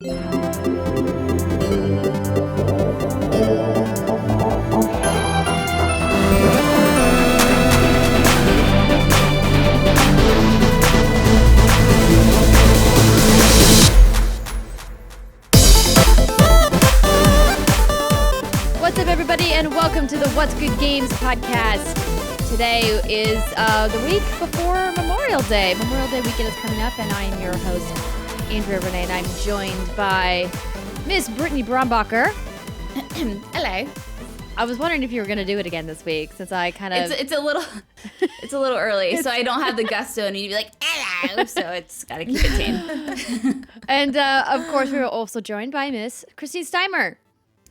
What's up, everybody, and welcome to the What's Good Games podcast. Today is the week before Memorial Day. Memorial Day weekend is coming up, and I am your host, Andrea Renee, and I'm joined by Miss Brittany Brombacher. Hello. I was wondering if you were going to do it again this week, since I kind of... It's a little early, so I don't have the gusto, and you'd be like, hello, so it's got to keep it tame. And, of course, we were also joined by Miss Christine Steimer.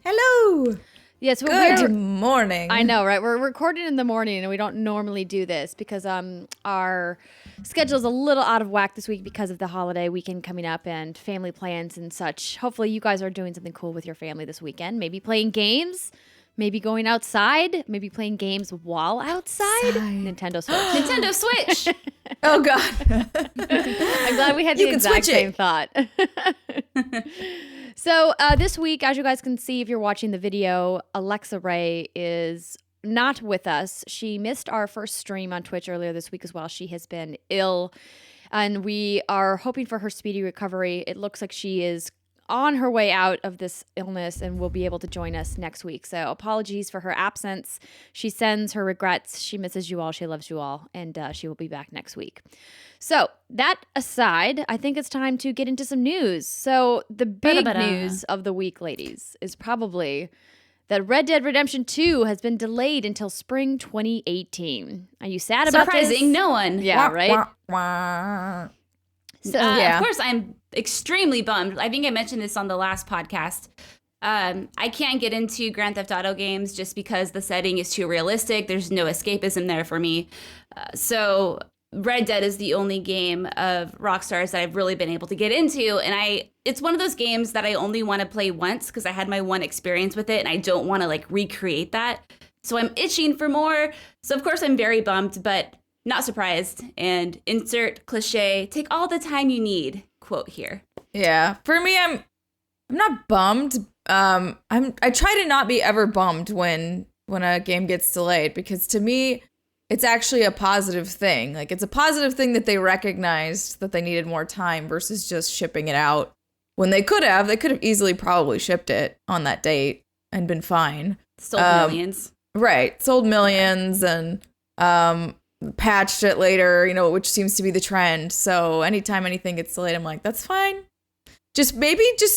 Hello. Yes, Good morning. I know, right? We're recording in the morning, and we don't normally do this because our schedule's a little out of whack this week because of the holiday weekend coming up and family plans and such. Hopefully, you guys are doing something cool with your family this weekend. Maybe playing games, maybe going outside, maybe playing games while outside. Nintendo Switch. Nintendo Switch. Oh, God. I'm glad we had the exact same thought. So this week, as you guys can see if you're watching the video, Alexa Ray is not with us. She missed our first stream on Twitch earlier this week as well. She has been ill, and we are hoping for her speedy recovery. It looks like she is on her way out of this illness and will be able to join us next week. So apologies for her absence. She sends her regrets. She misses you all. She loves you all. And she will be back next week. So that aside, I think it's time to get into some news. So the big news of the week, ladies, is probably that Red Dead Redemption 2 has been delayed until spring 2018. Are you sad about this? Surprising no one. Yeah, right? Wah, wah. So, Of course, I'm extremely bummed. I think I mentioned this on the last podcast. I can't get into Grand Theft Auto games just because the setting is too realistic. There's no escapism there for me. So Red Dead is the only game of Rockstar's that I've really been able to get into. And it's one of those games that I only want to play once because I had my one experience with it and I don't want to like recreate that. So I'm itching for more. So of course I'm very bummed, but not surprised. And insert cliche, take all the time you need quote here. Yeah. For me, I'm not bummed. I try to not be ever bummed when a game gets delayed because to me, it's actually a positive thing. Like it's a positive thing that they recognized that they needed more time versus just shipping it out when they could have. They could have easily probably shipped it on that date and been fine. Sold millions. Right. Sold millions and patched it later, which seems to be the trend. So anytime anything gets delayed, I'm like, that's fine. Just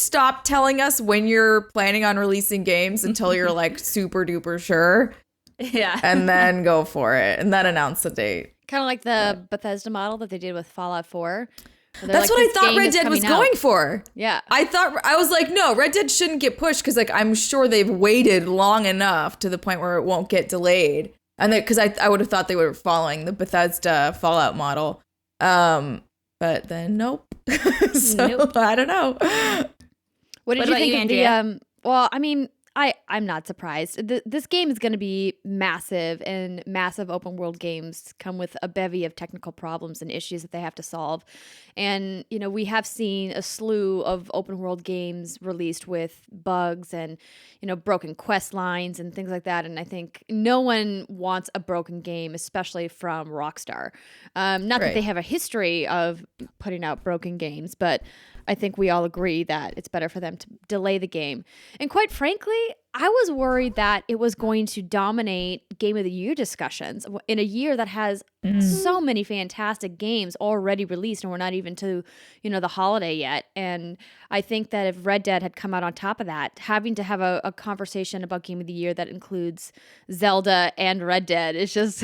stop telling us when you're planning on releasing games until you're like super duper sure. Yeah. And then go for it. And then announce the date. kind of like the Bethesda model that they did with Fallout 4. That's what I thought Red Dead was going for. Yeah. I was like, no, Red Dead shouldn't get pushed because like I'm sure they've waited long enough to the point where it won't get delayed. And because I would have thought they were following the Bethesda Fallout model. But then nope. So nope. I don't know. What did you think of the well, I mean, I'm not surprised. This game is going to be massive, and massive open world games come with a bevy of technical problems and issues that they have to solve. And, we have seen a slew of open world games released with bugs and, broken quest lines and things like that. And I think no one wants a broken game, especially from Rockstar. Not that they have a history of putting out broken games, but I think we all agree that it's better for them to delay the game. And quite frankly, I was worried that it was going to dominate Game of the Year discussions in a year that has so many fantastic games already released, and we're not even to, the holiday yet. And I think that if Red Dead had come out on top of that, having to have a conversation about Game of the Year that includes Zelda and Red Dead is just,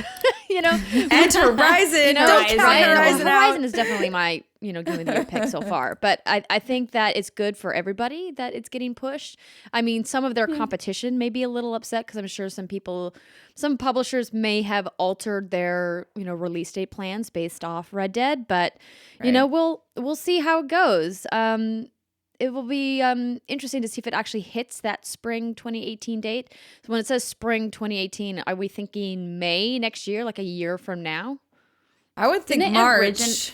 And Horizon. Horizon is definitely my, Game of the Year pick so far. But I think that it's good for everybody that it's getting pushed. I mean, some of their competition may be a little upset because I'm sure some publishers may have altered their, release date plans based off Red Dead. But, we'll see how it goes. It will be interesting to see if it actually hits that spring 2018 date. So when it says spring 2018, are we thinking May next year, like a year from now? I would think March.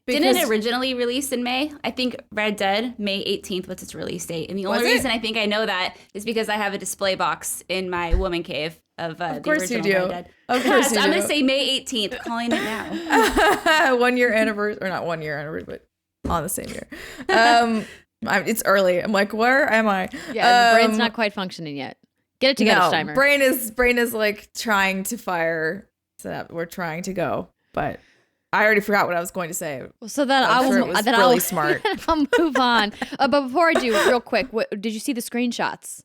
Didn't it originally release in May? I think Red Dead, May 18th was its release date. And the only reason I think I know that is because I have a display box in my woman cave of the original Red Dead. Of course you do. I'm going to say May 18th, calling it now. 1 year anniversary, or not 1 year anniversary, but on the same year. It's early. I'm like, where am I? Yeah, the brain's not quite functioning yet. Get it together, Steimer. Brain is like trying to fire. So we're trying to go, but I already forgot what I was going to say. So then I'll smart. I'll move on. But before I do, real quick, did you see the screenshots?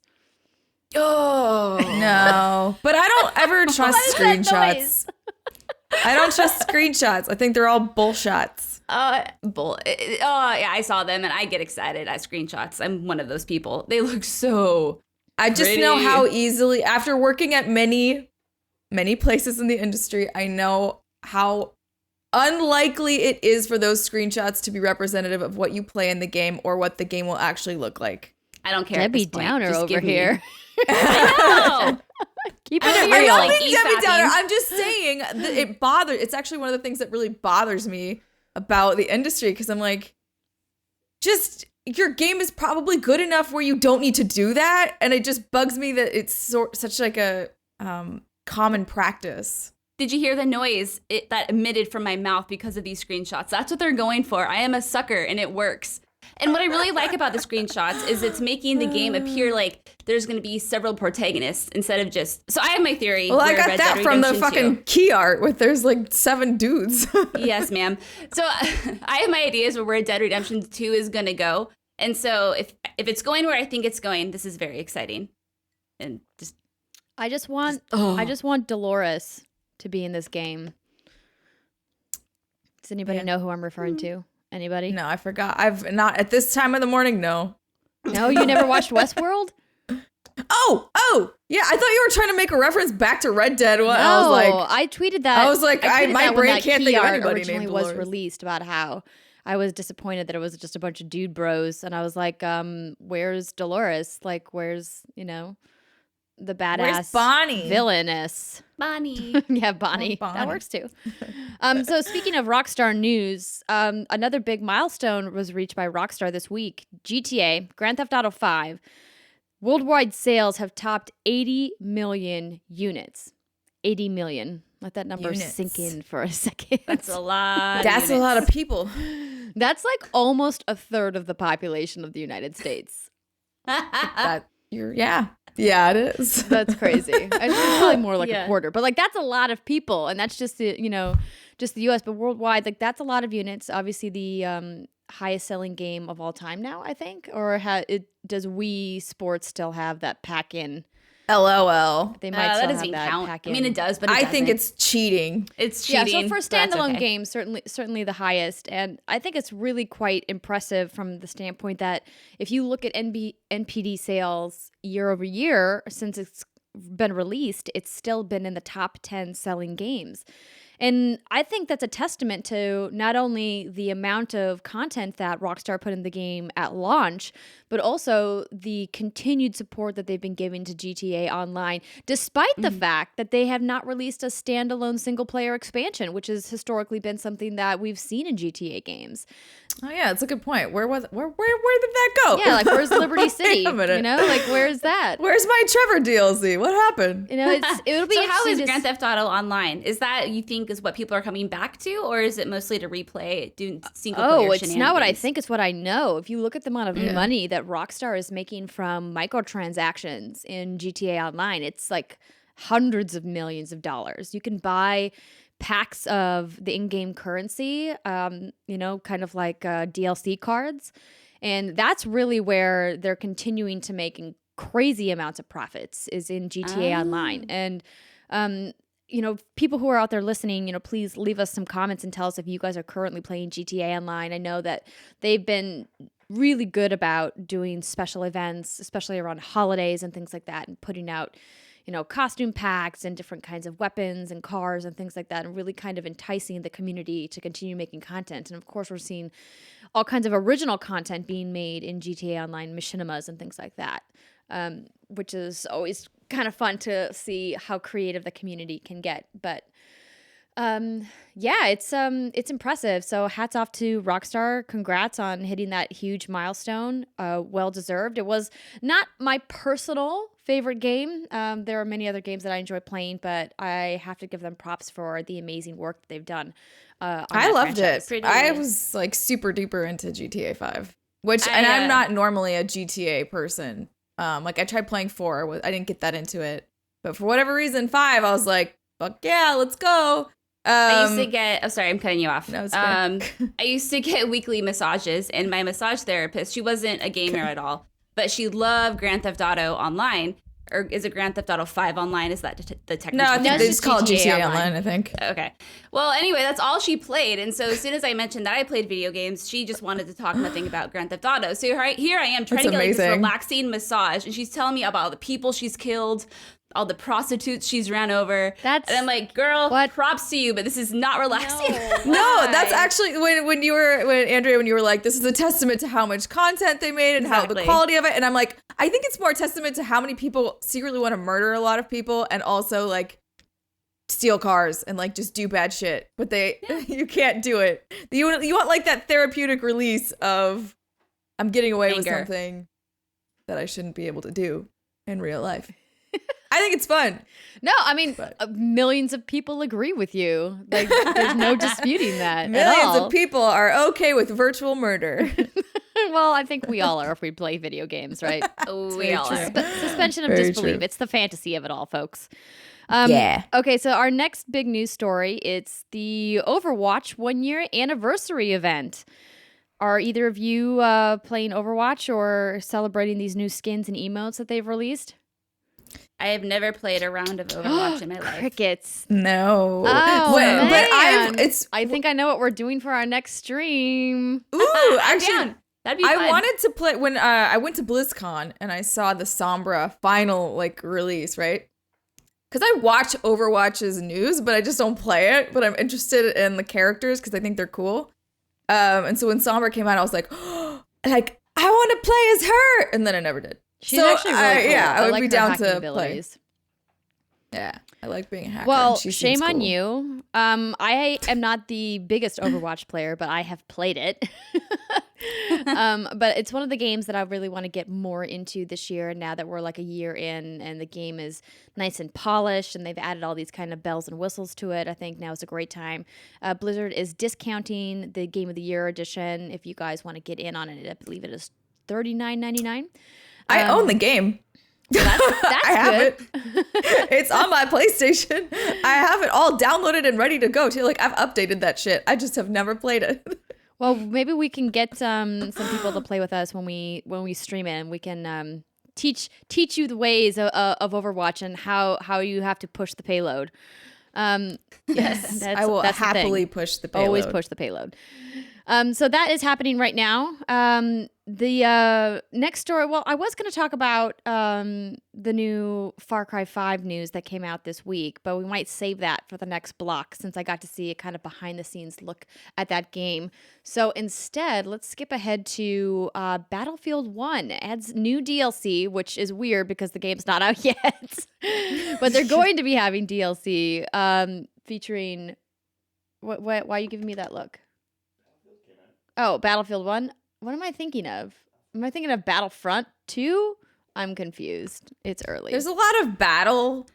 Oh no! But I don't ever trust screenshots. I don't trust screenshots. I think they're all bullshots. Yeah, I saw them and I get excited at screenshots. I'm one of those people. They look so I just pretty. know how easily, after working at many places in the industry, I know how unlikely it is for those screenshots to be representative of what you play in the game or what the game will actually look like. I don't care. Debbie Downer over here. I know. Keep it I real. don't think Debbie Downer. I'm just saying that it's actually one of the things that really bothers me about the industry, because I'm like, just your game is probably good enough where you don't need to do that, and it just bugs me that it's such like a common practice. Did you hear the noise that emitted from my mouth because of these screenshots? That's what they're going for. I am a sucker, and it works. And what I really like about the screenshots is it's making the game appear like there's going to be several protagonists instead of just... So I have my theory. Well, I got that from the fucking key art with there's like 7 dudes. Yes, ma'am. So I have my ideas of where Red Dead Redemption 2 is going to go. And so if it's going where I think it's going, this is very exciting. And I just want Dolores to be in this game. Does anybody know who I'm referring to? Anybody? No, I forgot. I've not at this time of the morning. No. No, you never watched Westworld? Oh, yeah. I thought you were trying to make a reference back to Red Dead. No, I was like, I tweeted that. I was like, my brain can't think of anybody originally named was Dolores. released about how I was disappointed that it was just a bunch of dude bros, and I was like, where's Dolores? Like, where's the badass Where's Bonnie? Villainess? Bonnie. Yeah, Bonnie. That works too. So speaking of Rockstar news, another big milestone was reached by Rockstar this week. GTA, Grand Theft Auto 5, worldwide sales have topped 80 million units. 80 million. Let that number sink in for a second. That's a lot. That's a lot of people. That's like almost a third of the population of the United States. Yeah, it is. That's crazy. It's probably more like a quarter, but like that's a lot of people, and that's just just the U.S. But worldwide, like that's a lot of units. Obviously, the highest selling game of all time now, I think, or does Wii Sports still have that pack-in? LOL. They might still that have doesn't that count. pack-in. I mean, it does, but I think it's cheating. It's cheating. Yeah, so for that's standalone okay. games, certainly the highest, and I think it's really quite impressive from the standpoint that if you look at NPD sales year over year since it's been released, it's still been in the top 10 selling games. And I think that's a testament to not only the amount of content that Rockstar put in the game at launch, but also the continued support that they've been giving to GTA Online, despite the fact that they have not released a standalone single-player expansion, which has historically been something that we've seen in GTA games. Oh yeah, it's a good point. Where did that go? Yeah, like where's Liberty City? Wait a minute. Like where's that? Where's my Trevor DLC? What happened? It'll be So how interesting is to Grand Theft Auto Online? Is that you think is what people are coming back to, or is it mostly to replay doing single player it's not what I think, it's what I know. If you look at the amount of money that Rockstar is making from microtransactions in GTA Online, it's like hundreds of millions of dollars. You can buy packs of the in-game currency, kind of like DLC cards. And that's really where they're continuing to make crazy amounts of profits is in GTA Online. And, people who are out there listening, please leave us some comments and tell us if you guys are currently playing GTA Online. I know that they've been really good about doing special events, especially around holidays and things like that, and putting out costume packs and different kinds of weapons and cars and things like that, and really kind of enticing the community to continue making content. And of course, we're seeing all kinds of original content being made in GTA Online machinimas and things like that, which is always kind of fun to see how creative the community can get. But Yeah, it's impressive. So hats off to Rockstar. Congrats on hitting that huge milestone. Well deserved. It was not my personal favorite game. There are many other games that I enjoy playing, but I have to give them props for the amazing work that they've done. I loved franchise. it. I was like super duper into GTA 5, and I'm not normally a GTA person. Like I tried playing 4, I didn't get that into it, but for whatever reason, 5, I was like, fuck yeah, let's go. I used to get, oh, sorry, I'm cutting you off. No, it's good. I used to get weekly massages, and my massage therapist, she wasn't a gamer at all, but she loved Grand Theft Auto Online. Or is it Grand Theft Auto 5 Online? Is that the technical? No, I think it's it's called GTA Online, I think. Okay. Well, anyway, that's all she played. And so as soon as I mentioned that I played video games, she just wanted to talk nothing about Grand Theft Auto. So here I am trying to get like this relaxing massage, and she's telling me about all the people she's killed, all the prostitutes she's ran over. And I'm like, girl, props to you, but this is not relaxing. No, that's actually when Andrea, when you were like, this is a testament to how much content they made and how the quality of it. And I'm like, I think it's more a testament to how many people secretly want to murder a lot of people and also like steal cars and like just do bad shit. But you can't do it. You want like that therapeutic release of I'm getting away with something that I shouldn't be able to do in real life. I think it's fun. No, I mean, millions of people agree with you. Like, there's no disputing that. Millions of people are okay with virtual murder. Well, I think we all are if we play video games, right? We all are. Suspension of disbelief. True. It's the fantasy of it all, folks. Yeah. Okay, so our next big news story, it's the Overwatch 1-year anniversary event. Are either of you playing Overwatch or celebrating these new skins and emotes that they've released? I have never played a round of Overwatch in my life. Crickets. No. Oh, man. But I think I know what we're doing for our next stream. Ooh, actually, that'd be fun. I wanted to play when I went to BlizzCon and I saw the Sombra final like release, right? Because I watch Overwatch's news, but I just don't play it. But I'm interested in the characters because I think they're cool. And so when Sombra came out, I was like, oh, like I want to play as her, and then I never did. She's actually really cool. Yeah, I would like be down to abilities. Play. Yeah, I like being a hacker. Well, she shame on cool. you. I am not the biggest Overwatch player, but I have played it. But it's one of the games that I really want to get more into this year. Now that we're like a year in and the game is nice and polished and they've added all these kind of bells and whistles to it, I think now is a great time. Blizzard is discounting the Game of the Year edition. If you guys want to get in on it, I believe it is $39.99. I own the game. That's I have good. it. It's on my PlayStation. I have it all downloaded and ready to go too. Like I've updated that shit. I just have never played it. Well, maybe we can get some people to play with us when we stream it, and we can teach you the ways of Overwatch and how you have to push the payload. Yes, I will happily push the payload. Always push the payload. So that is happening right now. The next story, well, I was going to talk about the new Far Cry 5 news that came out this week, but we might save that for the next block since I got to see a kind of behind-the-scenes look at that game. So instead, let's skip ahead to Battlefield 1 adds new DLC, which is weird because the game's not out yet. But they're going to be having DLC featuring... Why are you giving me that look? Oh, Battlefield 1? What am I thinking of? Am I thinking of Battlefront 2? I'm confused. It's early. There's a lot of battles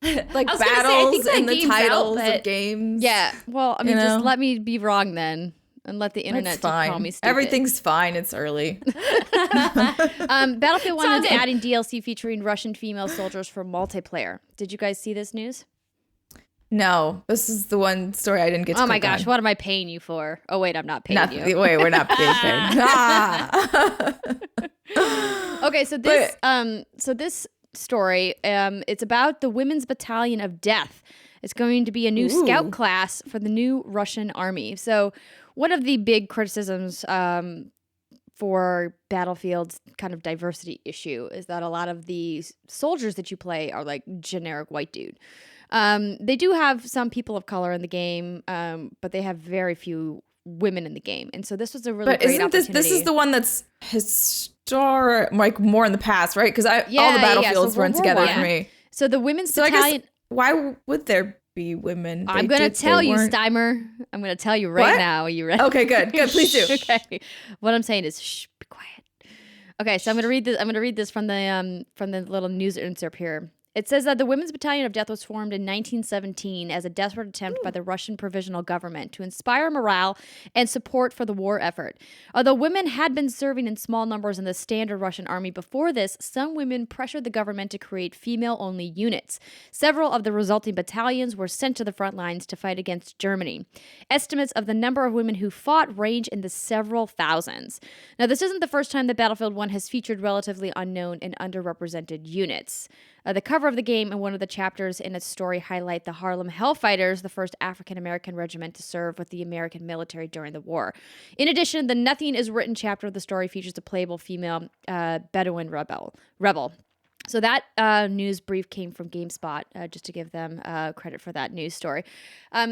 in the titles of games. Yeah. Well, I mean, just let me be wrong then. And let the internet just call me stupid. Everything's fine. It's early. Battlefield 1 is adding DLC featuring Russian female soldiers for multiplayer. Did you guys see this news? No, this is the one story I didn't get to Oh my gosh, what am I paying you for? Oh wait, I'm not paying you. Wait, we're not being paid. Okay, so this story, it's about the Women's Battalion of Death. It's going to be a new scout class for the new Russian army. So one of the big criticisms for Battlefield's kind of diversity issue is that a lot of the soldiers that you play are like generic white dude. They do have some people of color in the game, but they have very few women in the game. And so this was a really great opportunity. This is the one that's historic, like more in the past, right? Because all the Battlefields run together for me. So the Women's Battalion... why would there be women. I'm going to tell you, Steimer. I'm going to tell you right now. Are you ready? Okay, good. Please do. Okay. What I'm saying is, shh, be quiet. Okay, so I'm going to read this. I'm going to read this from the little news insert here. It says that the Women's Battalion of Death was formed in 1917 as a desperate attempt by the Russian provisional government to inspire morale and support for the war effort. Although women had been serving in small numbers in the standard Russian army before this, some women pressured the government to create female-only units. Several of the resulting battalions were sent to the front lines to fight against Germany. Estimates of the number of women who fought range in the several thousands. Now, this isn't the first time that Battlefield 1 has featured relatively unknown and underrepresented units. The cover of the game and one of the chapters in its story highlight the Harlem Hellfighters, the first African-American regiment to serve with the American military during the war. In addition, the Nothing is Written chapter of the story features a playable female Bedouin rebel. So that news brief came from GameSpot, just to give them credit for that news story.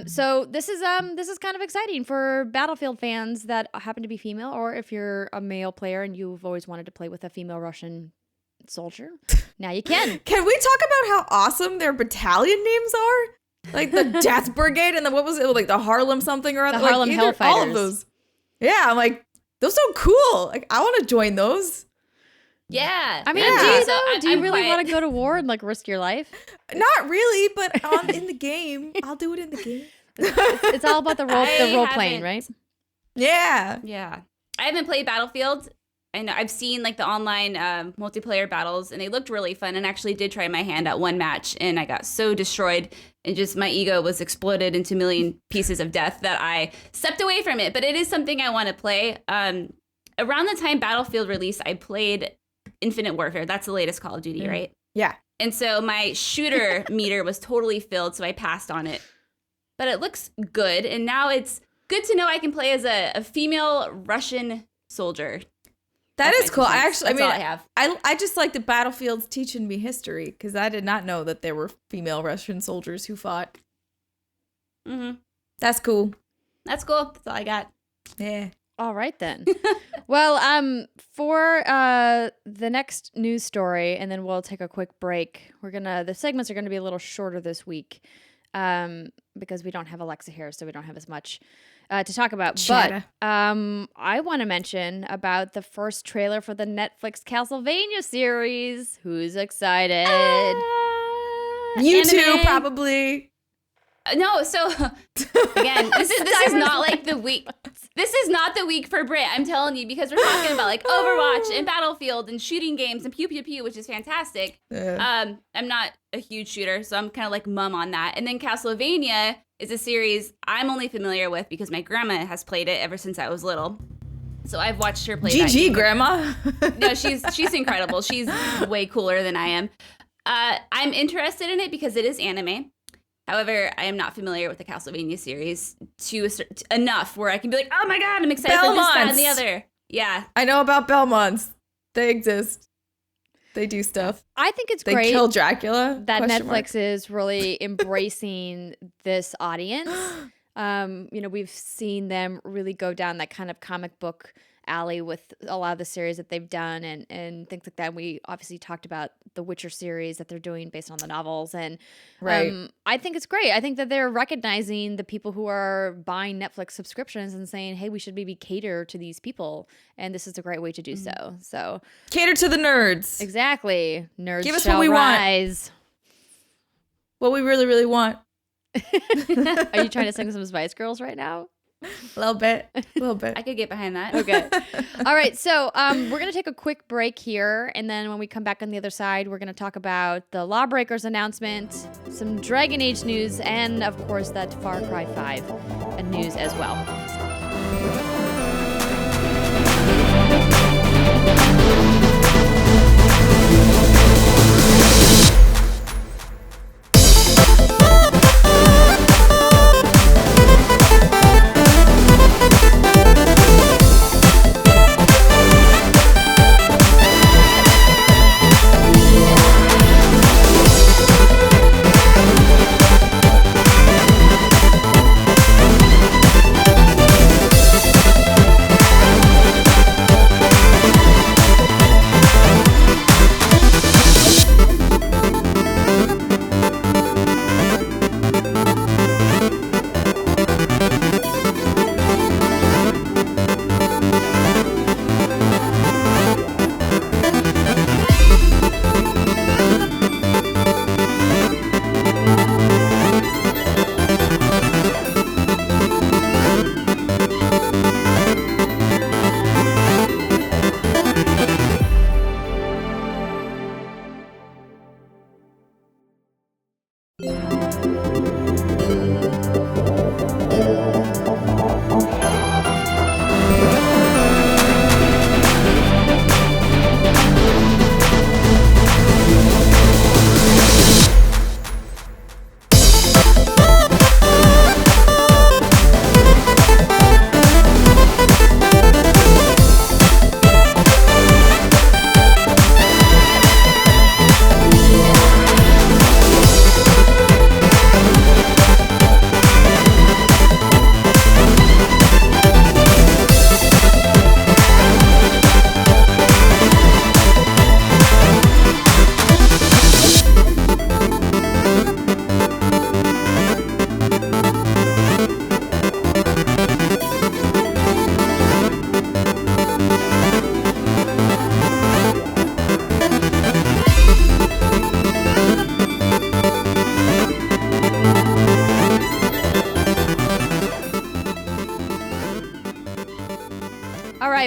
So this is kind of exciting for Battlefield fans that happen to be female, or if you're a male player and you've always wanted to play with a female Russian soldier, now you can. Can we talk about how awesome their battalion names are? Like the Death Brigade, and then what was it? Like the Harlem something or other. The Harlem Hellfighters. All of those. Yeah, I'm like, those are so cool. Like, I want to join those. Yeah. I mean, do you really want to go to war and like risk your life? Not really, but in the game, I'll do it in the game. It's all about the role playing, right? Yeah. Yeah. I haven't played Battlefield. I know I've seen like the online multiplayer battles, and they looked really fun, and actually did try my hand at one match, and I got so destroyed, and just my ego was exploded into a million pieces of death that I stepped away from it. But it is something I want to play. Around the time Battlefield released, I played Infinite Warfare. That's the latest Call of Duty, right? Yeah. And so my shooter meter was totally filled, so I passed on it. But it looks good, and now it's good to know I can play as a female Russian soldier. That is cool. That's all I have. I just like the Battlefield's teaching me history, because I did not know that there were female Russian soldiers who fought. Mm-hmm. That's cool. That's cool. That's all I got. Yeah. All right then. Well, for the next news story, and then we'll take a quick break. The segments are gonna be a little shorter this week, because we don't have Alexa here, so we don't have as much to talk about. Chatter. But I want to mention about the first trailer for the Netflix Castlevania series. Who's excited? You too, probably. No, so again, this is not like the week. This is not the week for Britt. I'm telling you, because we're talking about like Overwatch and Battlefield and shooting games and pew pew pew, which is fantastic. I'm not a huge shooter, so I'm kind of like mum on that. And then Castlevania is a series I'm only familiar with because my grandma has played it ever since I was little. So I've watched her play. GG, Grandma. No, she's incredible. She's way cooler than I am. I'm interested in it because it is anime. However, I am not familiar with the Castlevania series enough where I can be like, oh my god, I'm excited for this, that, and the other. Yeah. I know about Belmonts. They exist. They do stuff. I think it's great. great. They kill Dracula. That Netflix is really embracing this audience. We've seen them really go down that kind of comic book alley with a lot of the series that they've done and things like that. We obviously talked about the Witcher series that they're doing based on the novels, and I think it's great. I think that they're recognizing the people who are buying Netflix subscriptions and saying, hey, we should maybe cater to these people, and this is a great way to do so. So cater to the nerds. Exactly. Nerds give us shall what we rise. What we really, really want. Are you trying to sing some Spice Girls right now? A little bit. I could get behind that. Okay. All right. So we're going to take a quick break here. And then when we come back on the other side, we're going to talk about the Lawbreakers announcement, some Dragon Age news, and of course that Far Cry 5 news as well.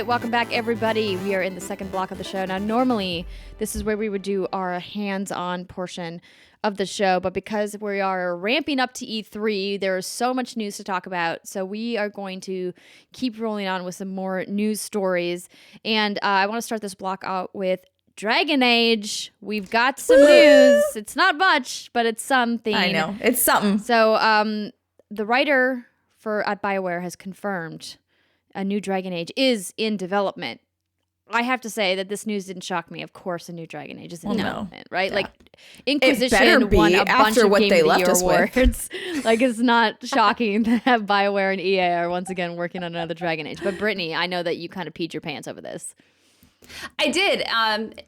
right, welcome back, everybody. We are in the second block of the show. Now, normally, this is where we would do our hands-on portion of the show, but because we are ramping up to E3, there is so much news to talk about, so we are going to keep rolling on with some more news stories, and I want to start this block out with Dragon Age. We've got some news. It's not much, but it's something. I know. It's something. So, the writer at BioWare has confirmed a new Dragon Age is in development. I have to say that this news didn't shock me. Of course, a new Dragon Age is in development, right? Yeah. Like Inquisition won a bunch of Game of the Year awards. Like, it's not shocking that BioWare and EA are once again working on another Dragon Age. But Brittany, I know that you kind of peed your pants over this. I did.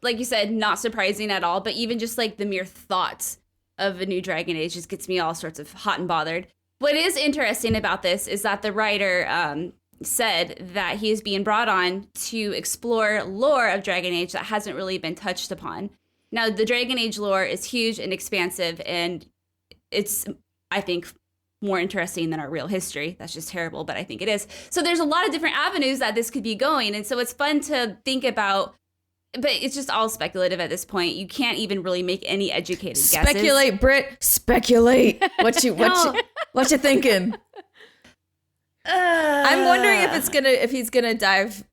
Like you said, not surprising at all. But even just like the mere thought of a new Dragon Age just gets me all sorts of hot and bothered. What is interesting about this is that the writer said that he is being brought on to explore lore of Dragon Age that hasn't really been touched upon. Now, the Dragon Age lore is huge and expansive, and it's, I think, more interesting than our real history. That's just terrible, but I think it is. So there's a lot of different avenues that this could be going, and so it's fun to think about, but it's just all speculative at this point. You can't even really make any educated guesses. Speculate, Britt. Speculate. What you thinking? I'm wondering if he's gonna dive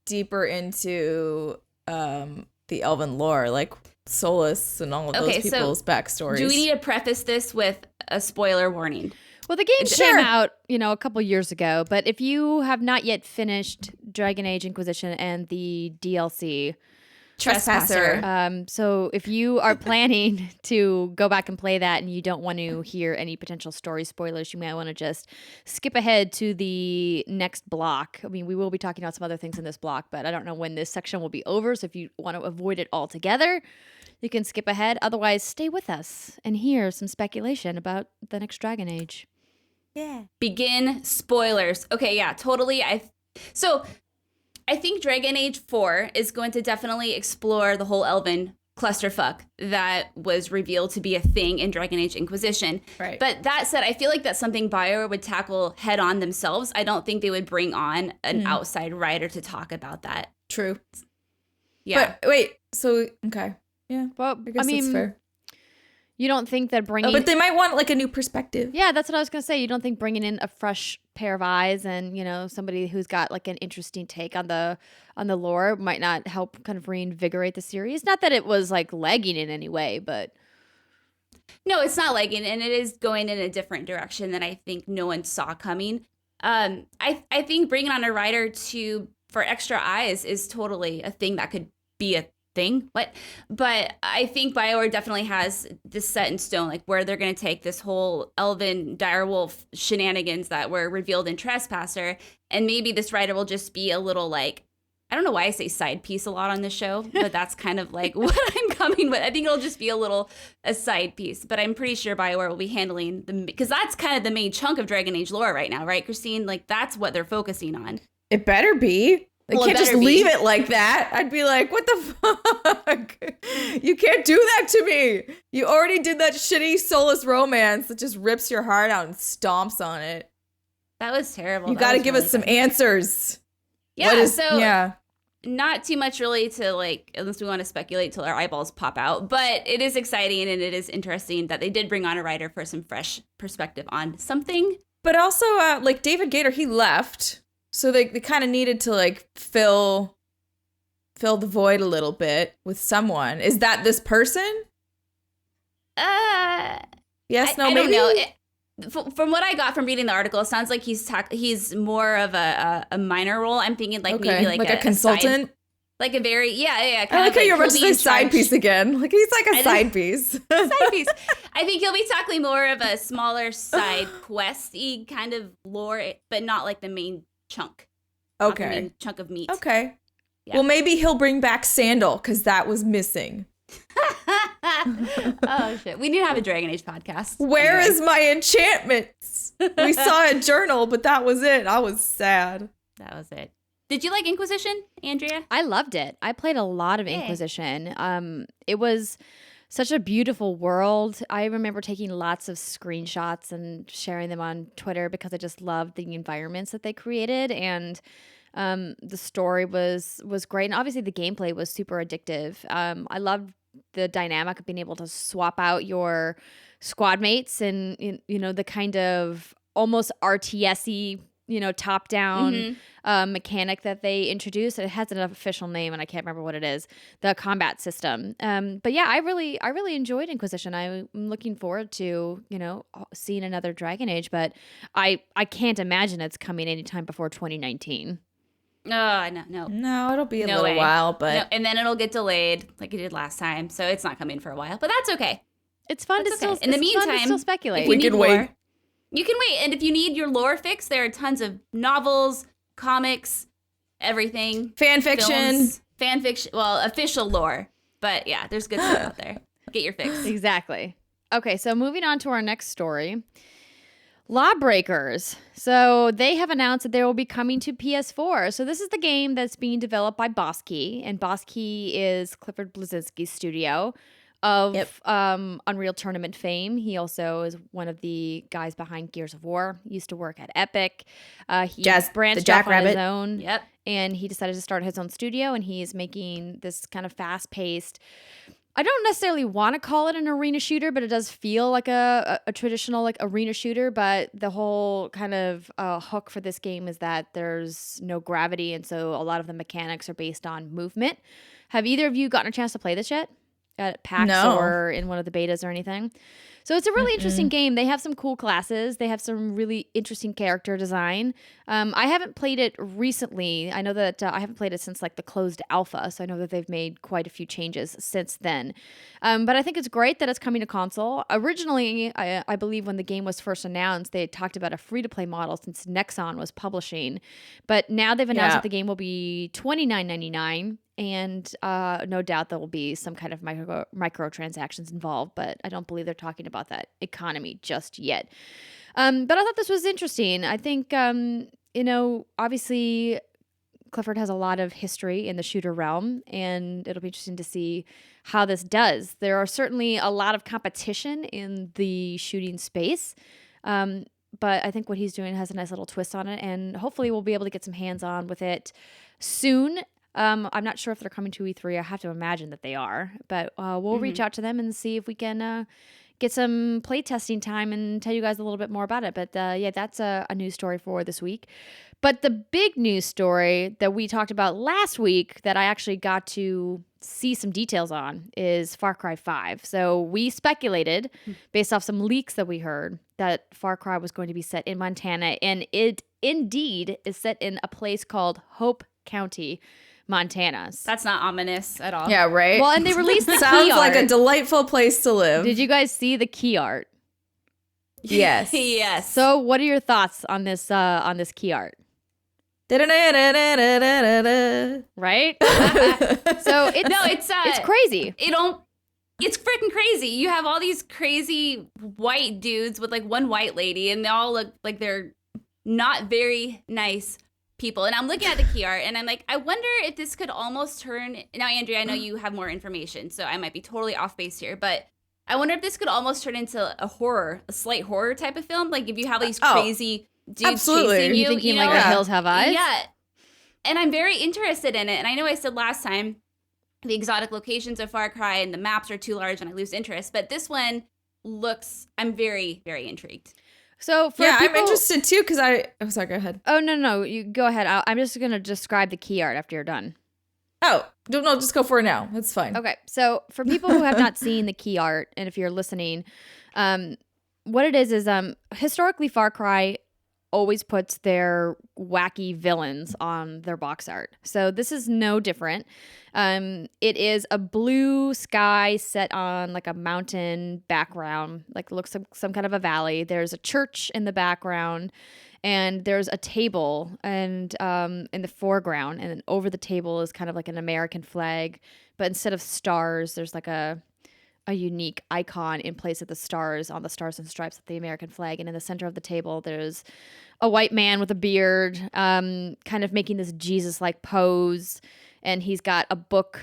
deeper into the Elven lore, like Solus and all of those people's backstories. Do we need to preface this with a spoiler warning? Well, the game came out, a couple years ago, but if you have not yet finished Dragon Age Inquisition and the DLC Trespasser. So if you are planning to go back and play that and you don't want to hear any potential story spoilers, you might want to just skip ahead to the next block. I mean, we will be talking about some other things in this block, but I don't know when this section will be over. So if you want to avoid it altogether, you can skip ahead. Otherwise, stay with us and hear some speculation about the next Dragon Age. Yeah. Begin spoilers. Okay, yeah, totally. I think Dragon Age 4 is going to definitely explore the whole Elven clusterfuck that was revealed to be a thing in Dragon Age Inquisition. Right. But that said, I feel like that's something BioWare would tackle head on themselves. I don't think they would bring on an outside writer to talk about that. True. Yeah. But wait, so, okay. Yeah. Well, I guess that's fair. You don't think that bringing... but they might want, like, a new perspective. Yeah, that's what I was going to say. You don't think bringing in a fresh pair of eyes and, somebody who's got, like, an interesting take on the lore might not help kind of reinvigorate the series? Not that it was, like, lagging in any way, but... No, it's not lagging, and it is going in a different direction than I think no one saw coming. I think bringing on a writer for extra eyes is totally a thing that could be a thing. But I think BioWare definitely has this set in stone, like where they're going to take this whole Elven direwolf shenanigans that were revealed in Trespasser, and maybe this writer will just be a little like, I don't know why I say side piece a lot on this show, but that's kind of like what I'm coming with. I think it'll just be a side piece, but I'm pretty sure BioWare will be handling because that's kind of the main chunk of Dragon Age lore right now, right, Christine? Like, that's what they're focusing on. It better be. They can't just leave it like that. I'd be like, what the fuck? You can't do that to me. You already did that shitty Solus romance that just rips your heart out and stomps on it. That was terrible. You got to give us some answers. Yeah, not too much really to like, unless we want to speculate till our eyeballs pop out. But it is exciting and it is interesting that they did bring on a writer for some fresh perspective on something. But also, like David Gator, he left. So they kind of needed to like fill the void a little bit with someone. Is that this person? Yes, no, maybe. I don't know. From what I got from reading the article, it sounds like he's more of a minor role. I'm thinking like maybe like a consultant. Like a very, yeah. I like how you're about to say side piece again. Like he's like a side piece. Side piece. I think he'll be tackling more of a smaller side questy kind of lore, but not like the main chunk. Okay. The main chunk of meat. Okay. Yeah. Well, maybe he'll bring back Sandal because that was missing. Oh shit! We need to have a Dragon Age podcast. Where is my enchantments? We saw a journal, but that was it. I was sad. That was it. Did you like Inquisition, Andrea? I loved it. I played a lot of Inquisition. It was such a beautiful world. I remember taking lots of screenshots and sharing them on Twitter because I just loved the environments that they created. And The story was great, and obviously the gameplay was super addictive. I loved the dynamic of being able to swap out your squad mates, and the kind of almost RTS-y, top down mechanic that they introduced. It has an official name and I can't remember what it is, the combat system. But yeah, I really enjoyed Inquisition. I'm looking forward to, seeing another Dragon Age, but I can't imagine it's coming anytime before 2019. No, it'll be a No little way. while, but no, and then it'll get delayed like it did last time, so it's not coming for a while. But that's okay. It's fun That's to okay. still. In the it's fun to meantime, still speculate. If you need can wait. lore, you can wait. And if you need your lore fix, there are tons of novels, comics, everything, fan fiction, well, official lore. But yeah, there's good stuff out there. Get your fix. Exactly. Okay, so moving on to our next story. Lawbreakers. So they have announced that they will be coming to PS4. So this is the game that's being developed by Boss Key, and Boss Key is Clifford Bleszinski's studio of Unreal Tournament fame. He also is one of the guys behind Gears of War. He used to work at Epic. He branched off on his own. Yep. And he decided to start his own studio, and he's making this kind of fast-paced, I don't necessarily want to call it an arena shooter, but it does feel like a traditional like arena shooter. But the whole kind of hook for this game is that there's no gravity, and so a lot of the mechanics are based on movement. Have either of you gotten a chance to play this yet? At PAX or in one of the betas or anything? So it's a really interesting game. They have some cool classes. They have some really interesting character design. I haven't played it recently. I know that I haven't played it since like the closed alpha, so I know that they've made quite a few changes since then. But I think it's great that it's coming to console. Originally, I believe when the game was first announced, they had talked about a free-to-play model since Nexon was publishing. But now they've announced that the game will be $29.99. And no doubt there will be some kind of microtransactions involved, but I don't believe they're talking about that economy just yet. But I thought this was interesting. I think, obviously Clifford has a lot of history in the shooter realm, and it'll be interesting to see how this does. There are certainly a lot of competition in the shooting space, but I think what he's doing has a nice little twist on it, and hopefully we'll be able to get some hands-on with it soon. I'm not sure if they're coming to E3. I have to imagine that they are, but we'll reach out to them and see if we can get some play testing time and tell you guys a little bit more about it. But yeah, that's a news story for this week. But the big news story that we talked about last week that I actually got to see some details on is Far Cry 5. So we speculated, based off some leaks that we heard, that Far Cry was going to be set in Montana, and it indeed is set in a place called Hope County, Montana. That's not ominous at all. Yeah, right? Well, and they released the key Sounds art. like a delightful place to live. Did you guys see the key art? Yes. Yes. So what are your thoughts on this key art? Right? So it's crazy. It's freaking crazy. You have all these crazy white dudes with like one white lady, and they all look like they're not very nice people. And I'm looking at the key art, and I'm like, I wonder if this could almost turn. Now, Andrea, I know you have more information, so I might be totally off base here, but I wonder if this could almost turn into a slight horror type of film. Like if you have these crazy dudes chasing you. You thinking like The Hills Have Eyes? Yeah. And I'm very interested in it. And I know I said last time the exotic locations of Far Cry and the maps are too large and I lose interest. But this one I'm very, very intrigued. So I'm interested too because oh, sorry, go ahead. Oh, no, you go ahead. I'm just going to describe the key art after you're done. Oh, no, just go for it now. That's fine. Okay, so for people who have not seen the key art, and if you're listening, what it is historically Far Cry always puts their wacky villains on their box art. So this is no different. It is a blue sky set on like a mountain background, like looks like some kind of a valley. There's a church in the background, and there's a table and in the foreground, and then over the table is kind of like an American flag, but instead of stars, there's like a unique icon in place of the stars on the stars and stripes of the American flag. And in the center of the table, there's a white man with a beard, kind of making this Jesus-like pose. And he's got a book,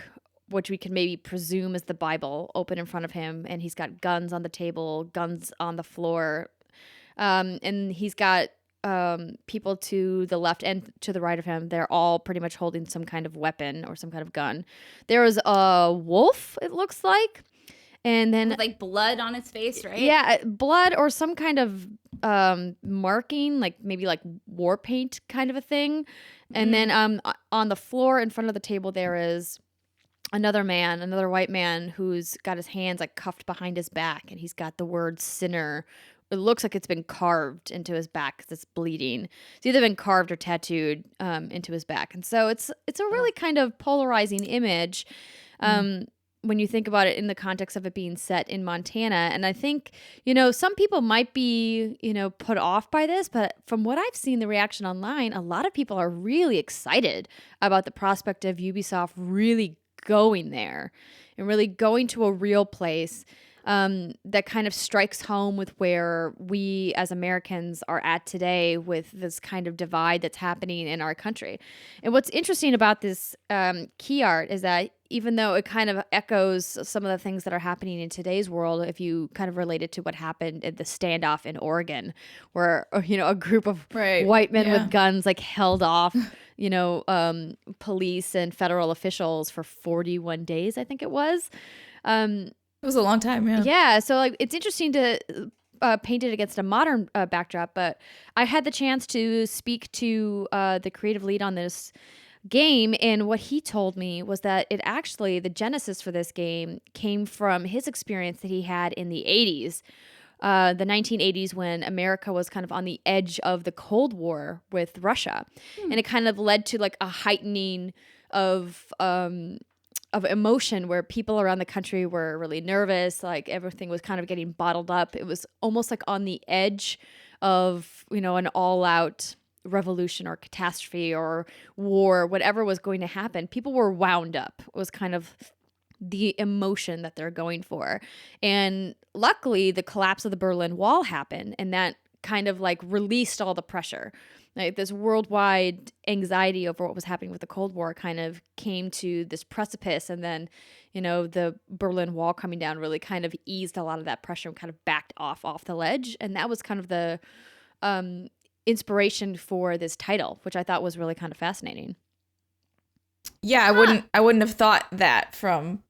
which we can maybe presume is the Bible, open in front of him. And he's got guns on the table, guns on the floor. And he's got people to the left and to the right of him, they're all pretty much holding some kind of weapon or some kind of gun. There was a wolf, it looks like. And then with like blood on its face, right? Yeah, blood or some kind of marking, like maybe like war paint kind of a thing. And then on the floor in front of the table there is another white man who's got his hands like cuffed behind his back, and he's got the word sinner. It looks like it's been carved into his back because it's bleeding. It's either been carved or tattooed into his back. And so it's a really kind of polarizing image. When you think about it in the context of it being set in Montana. And I think, some people might be, put off by this, but from what I've seen, the reaction online, a lot of people are really excited about the prospect of Ubisoft really going there and really going to a real place that kind of strikes home with where we as Americans are at today with this kind of divide that's happening in our country. And what's interesting about this key art is that even though it kind of echoes some of the things that are happening in today's world, if you kind of relate it to what happened at the standoff in Oregon, where, a group of white men with guns like held off, police and federal officials for 41 days, I think it was. It was a long time, yeah. Yeah, so like it's interesting to paint it against a modern backdrop, but I had the chance to speak to the creative lead on this game, and what he told me was that the genesis for this game came from his experience that he had in the 80s, the 1980s, when America was kind of on the edge of the Cold War with Russia. And it kind of led to like a heightening of emotion where people around the country were really nervous, like everything was kind of getting bottled up. It was almost like on the edge of, an all-out revolution or catastrophe or war, whatever was going to happen. People were wound up. It was kind of the emotion that they're going for. And luckily, the collapse of the Berlin Wall happened, and that kind of like released all the pressure. Like this worldwide anxiety over what was happening with the Cold War kind of came to this precipice, and then, the Berlin Wall coming down really kind of eased a lot of that pressure and kind of backed off the ledge. And that was kind of the inspiration for this title, which I thought was really kind of fascinating. Yeah, I wouldn't have thought that from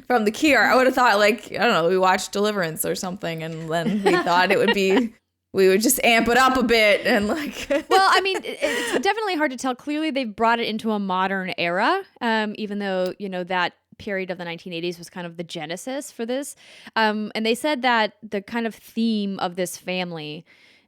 the key art. I would have thought like, I don't know, we watched Deliverance or something, and then we thought it would be, we would just amp it up a bit and like. Well, I mean, it's definitely hard to tell. Clearly, they've brought it into a modern era, even though, that period of the 1980s was kind of the genesis for this. And they said that the kind of theme of this family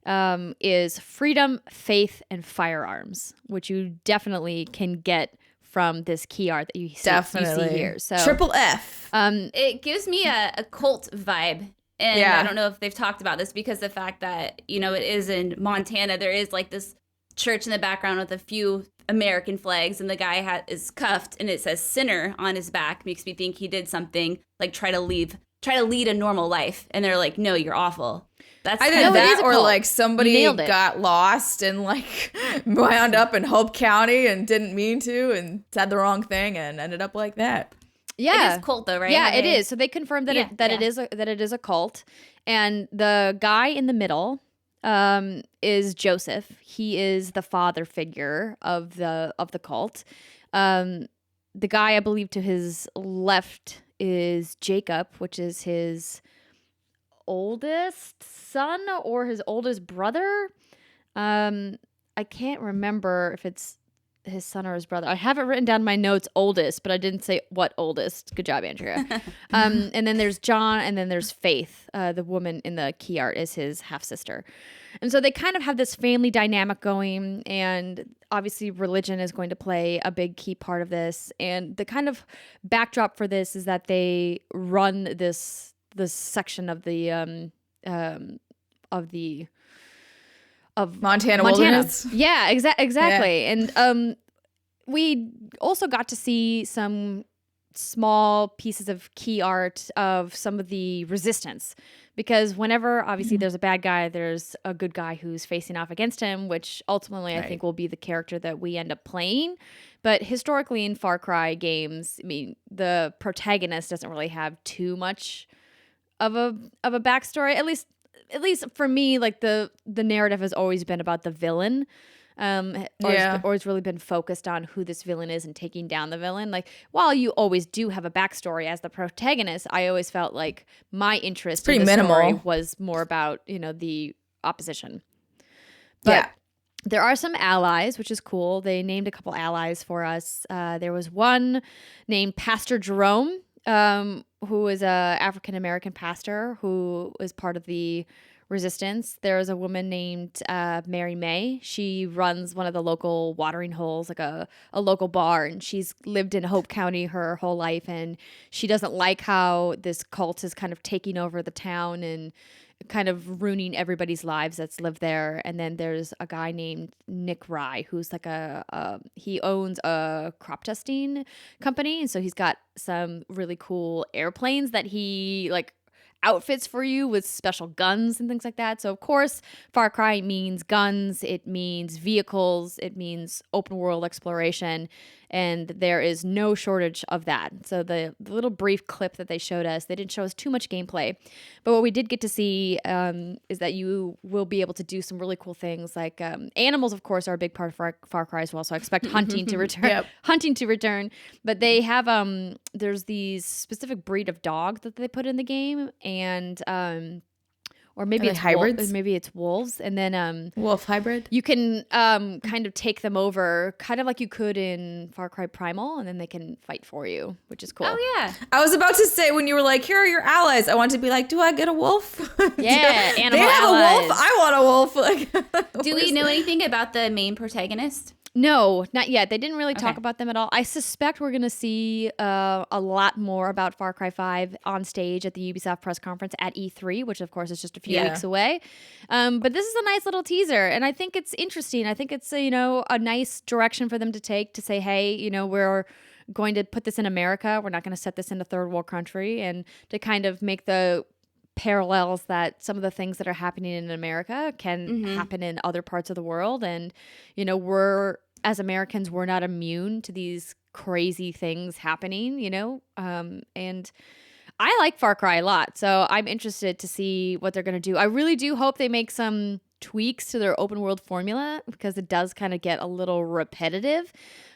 is freedom, faith, and firearms, which you definitely can get from this key art that you see here. So triple F. It gives me a cult vibe. And I don't know if they've talked about this because the fact that, it is in Montana, there is like this church in the background with a few American flags, and the guy is cuffed and it says sinner on his back. Makes me think he did something like try to lead a normal life. And they're like, no, you're awful. That's either that or like somebody got lost and like wound up in Hope County and didn't mean to and said the wrong thing and ended up like that. Yeah, it is cult though, right? Yeah, it is. So they confirmed that it is a cult, and the guy in the middle is Joseph. He is the father figure of the cult. The guy I believe to his left is Jacob, which is his oldest son or his oldest brother. I can't remember if it's his son or his brother. I have it written down in my notes oldest, but I didn't say what oldest. Good job, Andrea. And then there's John, and then there's Faith. The woman in the key art is his half-sister. And so they kind of have this family dynamic going, and obviously religion is going to play a big key part of this. And the kind of backdrop for this is that they run this section of the Montana Wilderness. Yeah, exactly. Yeah. And we also got to see some small pieces of key art of some of the resistance, because whenever obviously there's a bad guy, there's a good guy who's facing off against him, which ultimately I think will be the character that we end up playing. But historically in Far Cry games, I mean, the protagonist doesn't really have too much of a backstory, at least at least for me, like the narrative has always been about the villain. Always really been focused on who this villain is and taking down the villain. Like, while you always do have a backstory as the protagonist, I always felt like my interest in the story was more about, the opposition. But there are some allies, which is cool. They named a couple allies for us. There was one named Pastor Jerome, who is a African-American pastor who was part of the resistance. There's a woman named Mary May. She runs one of the local watering holes, like a local bar, and she's lived in Hope County her whole life, and she doesn't like how this cult is kind of taking over the town and kind of ruining everybody's lives that's lived there. And then there's a guy named Nick Rye, who's like he owns a crop testing company, and so he's got some really cool airplanes that he like outfits for you with special guns and things like that. So of course, Far Cry means guns, it means vehicles, it means open world exploration, and there is no shortage of that. So the little brief clip that they showed us, they didn't show us too much gameplay, but what we did get to see is that you will be able to do some really cool things. Like animals, of course, are a big part of Far Cry as well. So I expect hunting to return. But they have there's these specific breed of dog that they put in the game, and or maybe it's hybrids. Maybe it's wolves, and then wolf hybrid. You can kind of take them over, kind of like you could in Far Cry Primal, and then they can fight for you, which is cool. Oh yeah, I was about to say, when you were like, "Here are your allies," I want to be like, "Do I get a wolf?" Yeah, animal they have allies. a wolf. I want a wolf. Like, do we know anything about the main protagonist? No, not yet. They didn't really talk about them at all. I suspect we're going to see a lot more about Far Cry 5 on stage at the Ubisoft press conference at E3, which of course is just a few weeks away. But this is a nice little teaser, and I think it's interesting. I think it's a nice direction for them to take, to say, hey, we're going to put this in America. We're not going to set this in a third world country, and to kind of make the parallels that some of the things that are happening in America can happen in other parts of the world. And, as Americans, we're not immune to these crazy things happening, and I like Far Cry a lot. So I'm interested to see what they're going to do. I really do hope they make some tweaks to their open world formula, because it does kind of get a little repetitive.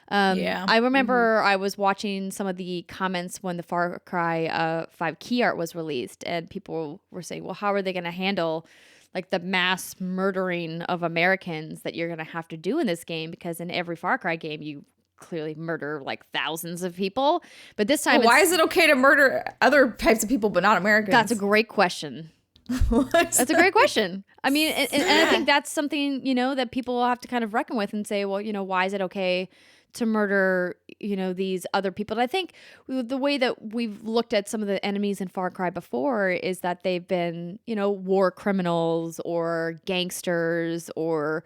I remember I was watching some of the comments when the Far Cry 5 key art was released, and people were saying, well, how are they going to handle like the mass murdering of Americans that you're going to have to do in this game? Because in every Far Cry game, you clearly murder like thousands of people. But this time, why is it okay to murder other types of people but not Americans? That's a great question. That's a great question. I mean, and I think that's something, that people will have to kind of reckon with and say, well, why is it okay to murder, these other people? And I think the way that we've looked at some of the enemies in Far Cry before is that they've been, war criminals or gangsters or,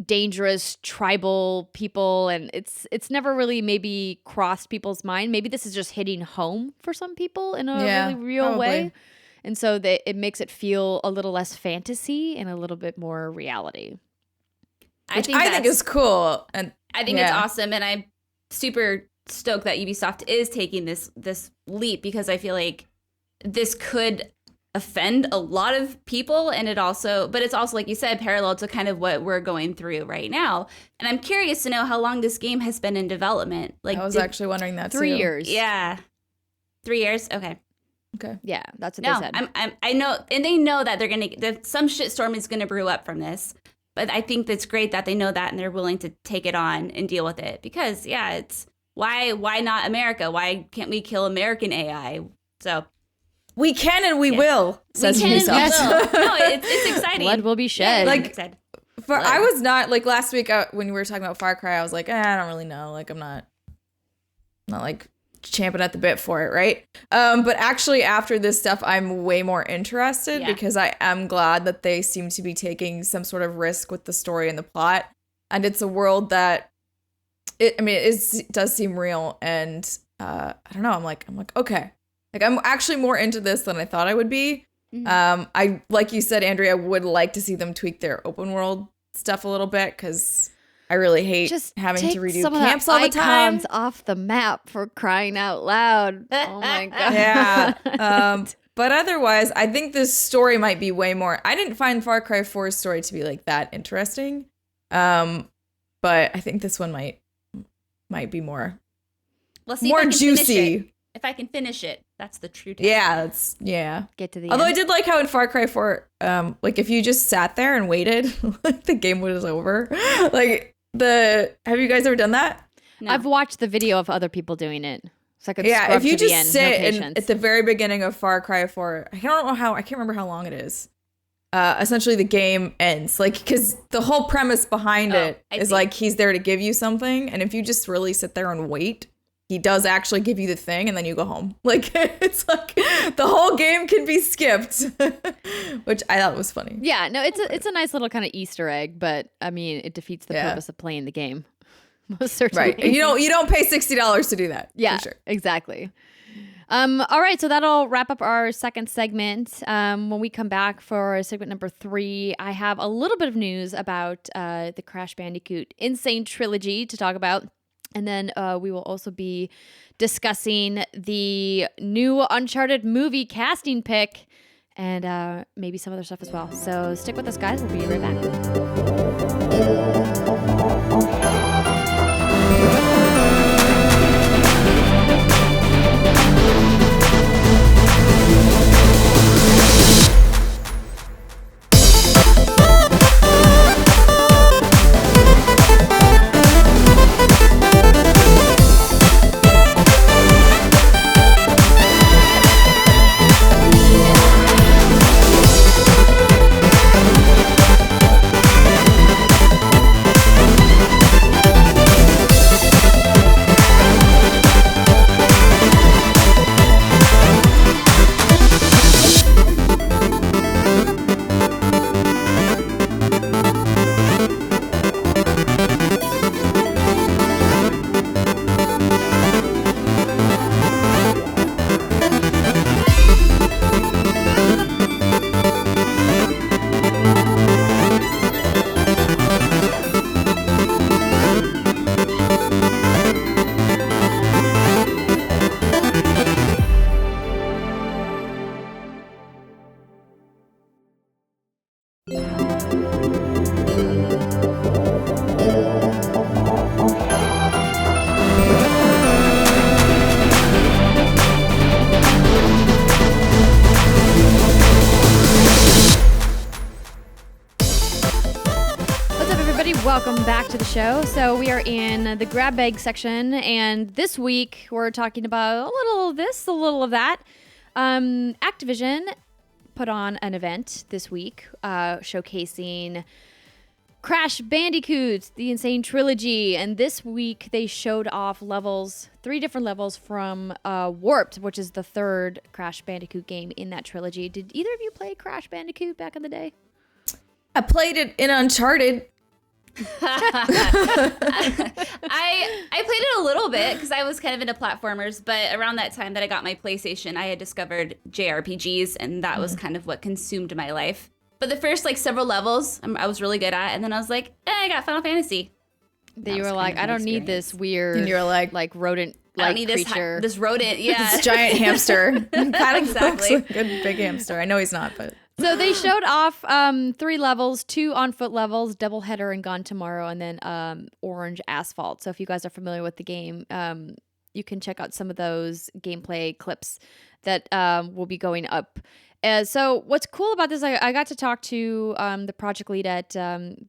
dangerous tribal people, and it's never really maybe crossed people's mind. Maybe this is just hitting home for some people in a really real way, and so it makes it feel a little less fantasy and a little bit more reality. I think is cool, and I think it's awesome, and I'm super stoked that Ubisoft is taking this leap, because I feel like this could offend a lot of people, and but it's also, like you said, parallel to kind of what we're going through right now. And I'm curious to know how long this game has been in development. Like, I was actually wondering that 3 years. Yeah, 3 years. Okay. Yeah, that's what they said. I know, and they know that that some shitstorm is gonna brew up from this. But I think that's great that they know that, and they're willing to take it on and deal with it, because it's why not America? Why can't we kill American AI? So we can, and we will. Says Ubisoft. No, it's exciting. Blood will be shed. I was not like last week when we were talking about Far Cry. I was like, I don't really know. Like, I'm not like champing at the bit for it, right? But actually, after this stuff, I'm way more interested, because I am glad that they seem to be taking some sort of risk with the story and the plot, and it's a world that it does seem real, and I don't know. I'm like okay, like I'm actually more into this than I thought I would be. I, like you said, Andrea, would like to see them tweak their open world stuff a little bit, because I really hate just having to redo camps all the time. Icons off the map, for crying out loud. Oh my god. Yeah. But otherwise, I think this story might be way more. I didn't find Far Cry 4's story to be like that interesting. But I think this one might be more more juicy. If I can finish it, that's the true test. Yeah. Get to the Although end. I did like how in Far Cry 4, like if you just sat there and waited, like the game was over. Like have you guys ever done that? No. I've watched the video of other people doing it. So I could if you to just the end, sit no at the very beginning of Far Cry 4, I can't remember how long it is. Essentially the game ends, like, because the whole premise behind it is like he's there to give you something, and if you just really sit there and wait, he does actually give you the thing, and then you go home. Like, it's like the whole game can be skipped, which I thought was funny. Yeah, no, it's a nice little kind of Easter egg, but I mean, it defeats the purpose of playing the game. Most certainly. Right. You don't pay $60 to do that. Yeah, for sure. Exactly. All right, so that'll wrap up our second segment. When we come back for segment number 3, I have a little bit of news about the Crash Bandicoot Insane Trilogy to talk about. And then we will also be discussing the new Uncharted movie casting pick and maybe some other stuff as well. So stick with us, guys. We'll be right back. Welcome back to the show. So we are in the grab bag section, and this week we're talking about a little of this, a little of that. Activision put on an event this week showcasing Crash Bandicoot, the Insane Trilogy, and this week they showed off 3 different levels from Warped, which is the 3rd Crash Bandicoot game in that trilogy. Did either of you play Crash Bandicoot back in the day? I played it in Uncharted. I played it a little bit because I was kind of into platformers, but around that time that I got my PlayStation, I had discovered JRPGs, and that was kind of what consumed my life. But the first several levels I was really good at, and then I was like, I got Final Fantasy. That you were like, I don't need this weird, and you're like rodent creature. This rodent, yeah. This giant hamster. Exactly. Looks like a big hamster. I know he's not, but... So they showed off 3 levels, 2 on-foot levels, Doubleheader and Gone Tomorrow, and then Orange Asphalt. So if you guys are familiar with the game, you can check out some of those gameplay clips that will be going up. So what's cool about this, I got to talk to the project lead at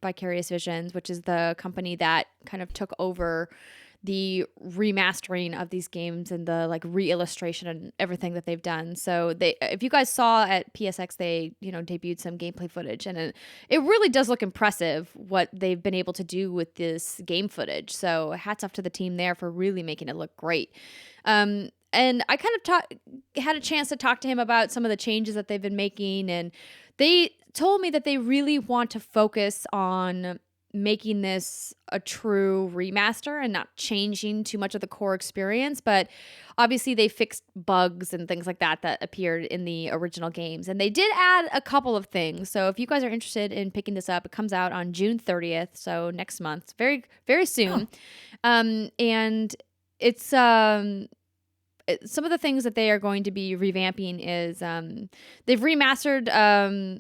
Vicarious Visions, which is the company that kind of took over the remastering of these games and the re-illustration and everything that they've done. So if you guys saw at PSX, they debuted some gameplay footage, and it really does look impressive what they've been able to do with this game footage. So hats off to the team there for really making it look great. And I kind of had a chance to talk to him about some of the changes that they've been making, and they told me that they really want to focus on making this a true remaster and not changing too much of the core experience. But obviously they fixed bugs and things like that appeared in the original games, and they did add a couple of things. So if you guys are interested in picking this up, it comes out on June 30th, so next month, very very soon. And it's some of the things that they are going to be revamping is they've remastered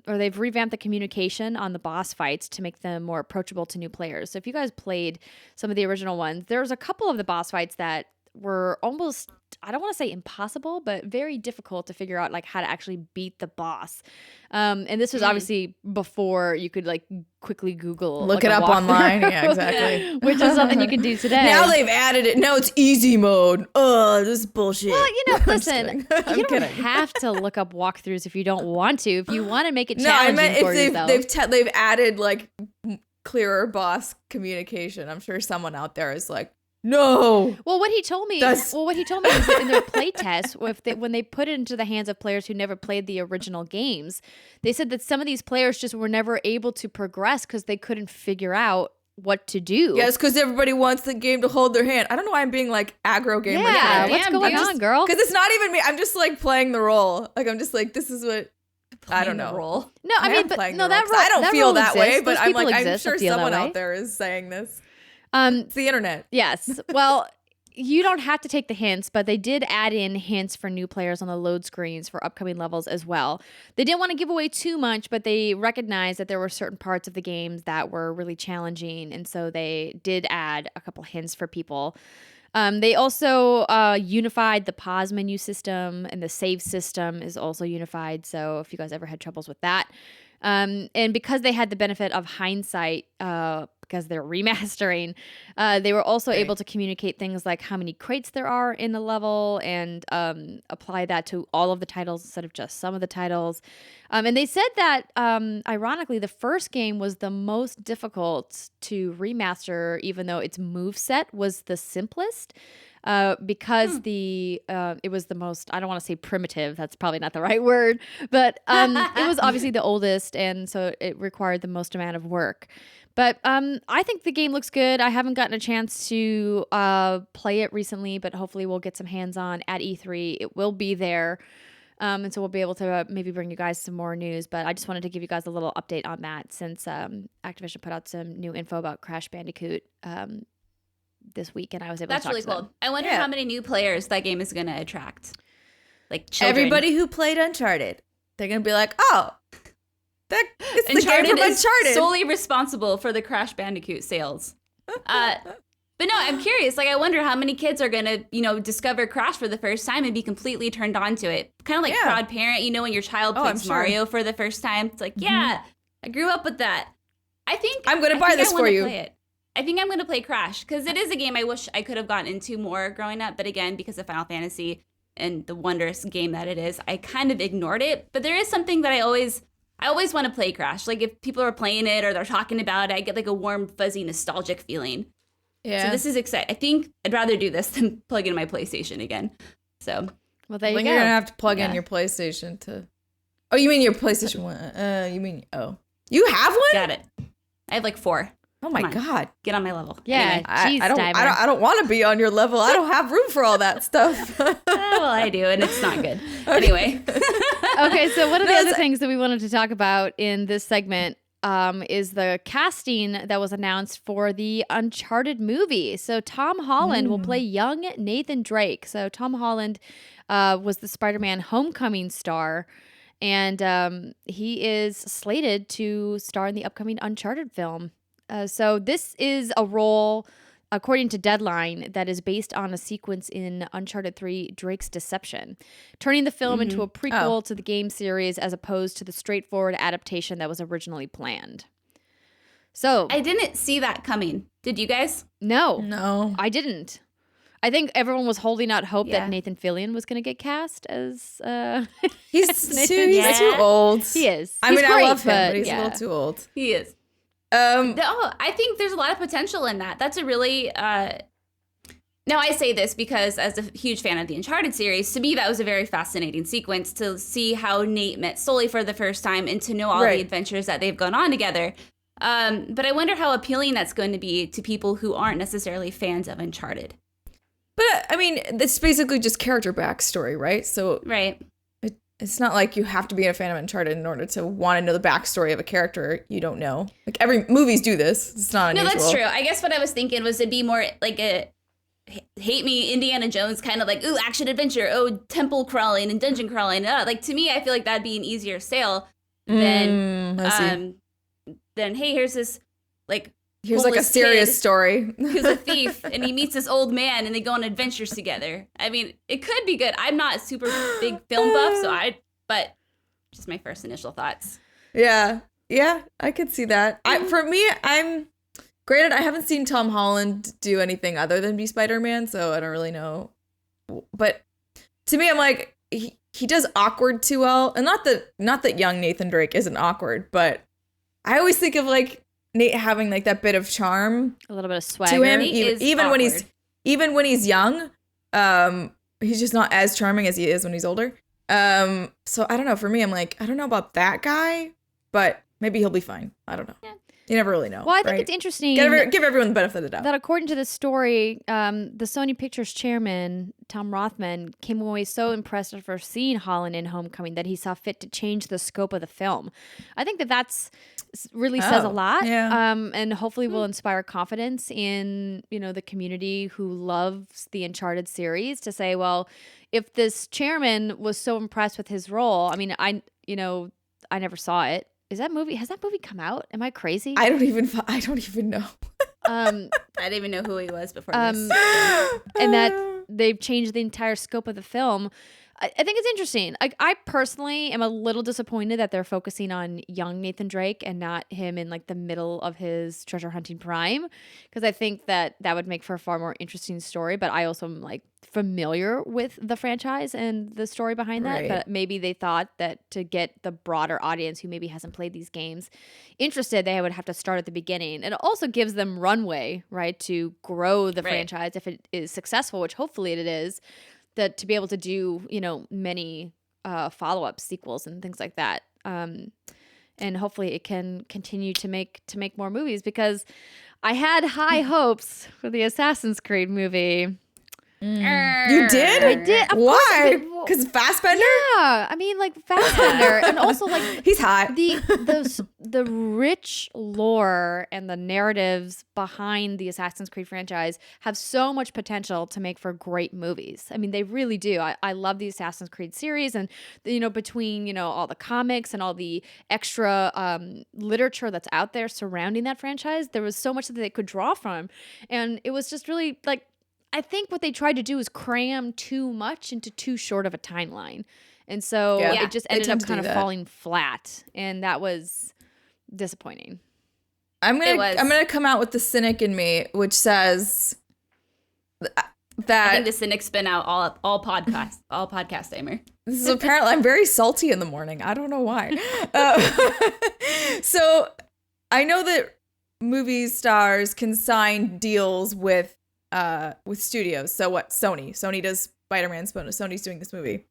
or they've revamped the communication on the boss fights to make them more approachable to new players. So if you guys played some of the original ones, there's a couple of the boss fights that were almost, I don't want to say impossible, but very difficult to figure out like how to actually beat the boss. And this was obviously before you could like quickly Google, look it up online. Yeah, exactly. Which is something you can do today. Now they've added it. Now it's easy mode. Oh, this is bullshit. Well, listen, you don't have to look up walkthroughs if you don't want to. If you want to make it challenging for yourself. They've added like clearer boss communication. I'm sure someone out there is like, no. Well, what he told me is that in their play test, when they put it into the hands of players who never played the original games, they said that some of these players just were never able to progress because they couldn't figure out what to do. Yes, because everybody wants the game to hold their hand. I don't know why I'm being like aggro gamer. Yeah, what's going on, girl? Because it's not even me. I'm just like playing the role. Like I'm just like, this is what. I don't know. Role. No, I mean, but no, that role. I don't feel that way, but I'm like, I'm sure someone out there is saying this. It's the internet. Yes. Well, you don't have to take the hints, but they did add in hints for new players on the load screens for upcoming levels as well. They didn't want to give away too much, but they recognized that there were certain parts of the games that were really challenging, and so they did add a couple hints for people. They also unified the pause menu system, and the save system is also unified, so if you guys ever had troubles with that. And because they had the benefit of hindsight, because they're remastering, they were also able to communicate things like how many crates there are in the level and apply that to all of the titles instead of just some of the titles. And they said that, ironically, the first game was the most difficult to remaster, even though its moveset was the simplest. Because it was the most, I don't want to say primitive, that's probably not the right word, but it was obviously the oldest, and so it required the most amount of work. But I think the game looks good. I haven't gotten a chance to play it recently, but hopefully we'll get some hands-on at E3. It will be there, and so we'll be able to maybe bring you guys some more news. But I just wanted to give you guys a little update on that since Activision put out some new info about Crash Bandicoot this week, and I was able to talk really to them. cool. I wonder how many new players that game is going to attract. Like children. Everybody who played Uncharted. They're going to be like, oh, it's the game from Uncharted. Solely responsible for the Crash Bandicoot sales. But no, I'm curious. Like, I wonder how many kids are going to, discover Crash for the first time and be completely turned on to it. Kind of like proud parent, when your child plays Mario for the first time. It's like, yeah, I grew up with that. I think I'm going to buy this for you. I think I'm going to play Crash because it is a game I wish I could have gotten into more growing up. But again, because of Final Fantasy and the wondrous game that it is, I kind of ignored it. But there is something that I always want to play Crash. Like if people are playing it or they're talking about it, I get like a warm, fuzzy, nostalgic feeling. Yeah. So this is exciting. I think I'd rather do this than plug in my PlayStation again. So. Well, there you go. You're going to have to plug in your PlayStation to. Oh, you mean your PlayStation 1? You have one? Got it. I have like 4. Oh my God. Get on my level. Yeah. Anyway. I don't want to be on your level. I don't have room for all that stuff. Well, I do, and it's not good. Anyway. Okay, so one of the other things that we wanted to talk about in this segment is the casting that was announced for the Uncharted movie. So Tom Holland will play young Nathan Drake. So Tom Holland was the Spider-Man Homecoming star, and he is slated to star in the upcoming Uncharted film. So this is a role, according to Deadline, that is based on a sequence in Uncharted 3, Drake's Deception, turning the film into a prequel to the game series as opposed to the straightforward adaptation that was originally planned. So I didn't see that coming. Did you guys? No, I didn't. I think everyone was holding out hope that Nathan Fillion was going to get cast as he's too old. He is. I love him, but he's a little too old. He is. I think there's a lot of potential in that. That's a really now I say this because as a huge fan of the Uncharted series, to me that was a very fascinating sequence to see how Nate met Sully for the first time and to know all the adventures that they've gone on together. But I wonder how appealing that's going to be to people who aren't necessarily fans of Uncharted. But I mean, it's basically just character backstory, right? So it's not like you have to be a fan of Uncharted in order to want to know the backstory of a character you don't know. Like every movies do this. It's not unusual. No, that's true. I guess what I was thinking was it'd be more like hate me Indiana Jones kind of like, ooh, action adventure, oh, temple crawling and dungeon crawling. Like, to me, I feel like that'd be an easier sale than hey, here's this like here's like a serious story. Who's a thief and he meets this old man and they go on adventures together. I mean, it could be good. I'm not a super big film buff, but just my first initial thoughts. Yeah, I could see that. For me, I'm granted I haven't seen Tom Holland do anything other than be Spider-Man, so I don't really know. But to me, I'm like he does awkward too well, and not that young Nathan Drake isn't awkward, but I always think of like Nate having like that bit of charm, a little bit of swagger to him, even when he's young. He's just not as charming as he is when he's older. So I don't know. For me, I'm like, I don't know about that guy, but maybe he'll be fine. I don't know. Yeah. You never really know. Well, I think it's interesting. Give everyone the benefit of the doubt. That according to the story, the Sony Pictures chairman, Tom Rothman, came away so impressed after seeing Holland in Homecoming that he saw fit to change the scope of the film. I think that's really says a lot. Yeah. And hopefully will inspire confidence in, the community who loves the Uncharted series to say, well, if this chairman was so impressed with his role, I mean, I never saw it. Has that movie come out? Am I crazy? I don't even know. I didn't even know who he was before this. And that they've changed the entire scope of the film. I think it's interesting. I personally am a little disappointed that they're focusing on young Nathan Drake and not him in like the middle of his treasure hunting prime, because I think that would make for a far more interesting story. But I also am like familiar with the franchise and the story behind that. Right. But maybe they thought that to get the broader audience who maybe hasn't played these games interested, they would have to start at the beginning. And it also gives them runway, right, to grow the franchise if it is successful, which hopefully it is. That to be able to do, many follow-up sequels and things like that, and hopefully it can continue to make more movies, because I had high hopes for the Assassin's Creed movie. You did? I did. Why? Because Fassbender? Yeah, I mean, like Fassbender, and also like he's hot. The rich lore and the narratives behind the Assassin's Creed franchise have so much potential to make for great movies. I mean, they really do. I love the Assassin's Creed series, and between all the comics and all the extra literature that's out there surrounding that franchise, there was so much that they could draw from, and it was just really like. I think what they tried to do is cram too much into too short of a timeline. And so it just ended up kind of falling flat. And that was disappointing. I'm gonna come out with the cynic in me, which says that I think the cynic's been out all podcast Steimer. This is apparently I'm very salty in the morning. I don't know why. So I know that movie stars can sign deals with studios. So what? Sony does Spider-Man. Sony's doing this movie.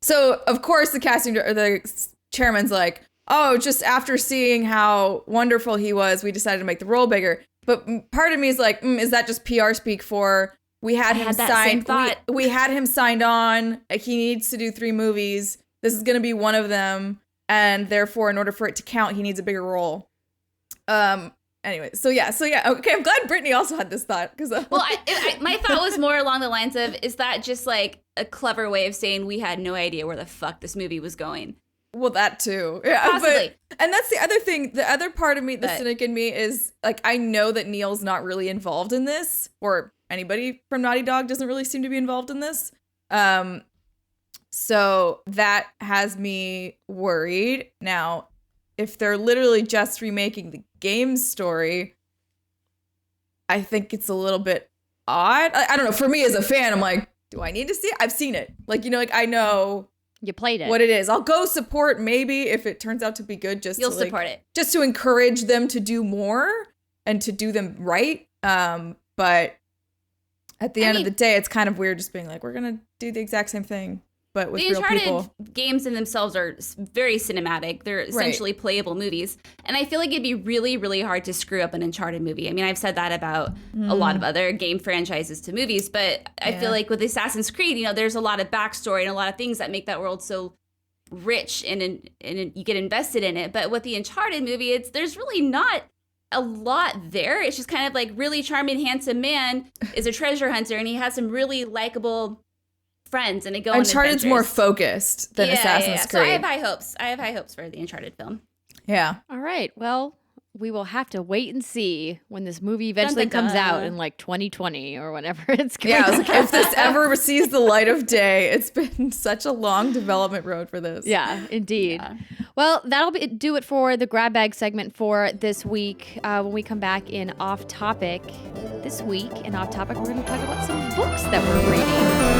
So of course the the chairman's like, oh, just after seeing how wonderful he was, we decided to make the role bigger. But part of me is like, is that just PR speak for we had him signed? We had him signed on. He needs to do 3 movies. This is going to be one of them, and therefore, in order for it to count, he needs a bigger role. Anyway, so yeah. Okay, I'm glad Brittany also had this thought because. My thought was more along the lines of, is that just like a clever way of saying we had no idea where the fuck this movie was going? Well, that too. Yeah, possibly. And that's the other thing. The other part of me, the cynic in me, is like I know that Neil's not really involved in this, or anybody from Naughty Dog doesn't really seem to be involved in this. So that has me worried now. If they're literally just remaking the game story, I think it's a little bit odd. I don't know. For me as a fan, I'm like, do I need to see it? I've seen it. Like, I know you played it. What it is. I'll go support maybe if it turns out to be good. You'll support it. Just to encourage them to do more and to do them right. But at the end of the day, it's kind of weird just being like, we're going to do the exact same thing. But with real people. The Uncharted games in themselves are very cinematic. They're essentially playable movies. And I feel like it'd be really, really hard to screw up an Uncharted movie. I mean, I've said that about a lot of other game franchises to movies. But I feel like with Assassin's Creed, there's a lot of backstory and a lot of things that make that world so rich and you get invested in it. But with the Uncharted movie, there's really not a lot there. It's just kind of like really charming, handsome man is a treasure hunter, and he has some really likable friends, and they go on Uncharted's adventures. more focused than Assassin's Creed. So I have high hopes. I have high hopes for the Uncharted film. Yeah. All right. Well, we will have to wait and see when this movie eventually comes out in like 2020 or whenever it's going. Yeah, I was like, if this ever sees the light of day, it's been such a long development road for this. Yeah, indeed. Yeah. Well, that'll do it for the grab bag segment for this week. When we come back in Off Topic this week, in Off Topic, we're going to talk about some books that we're reading.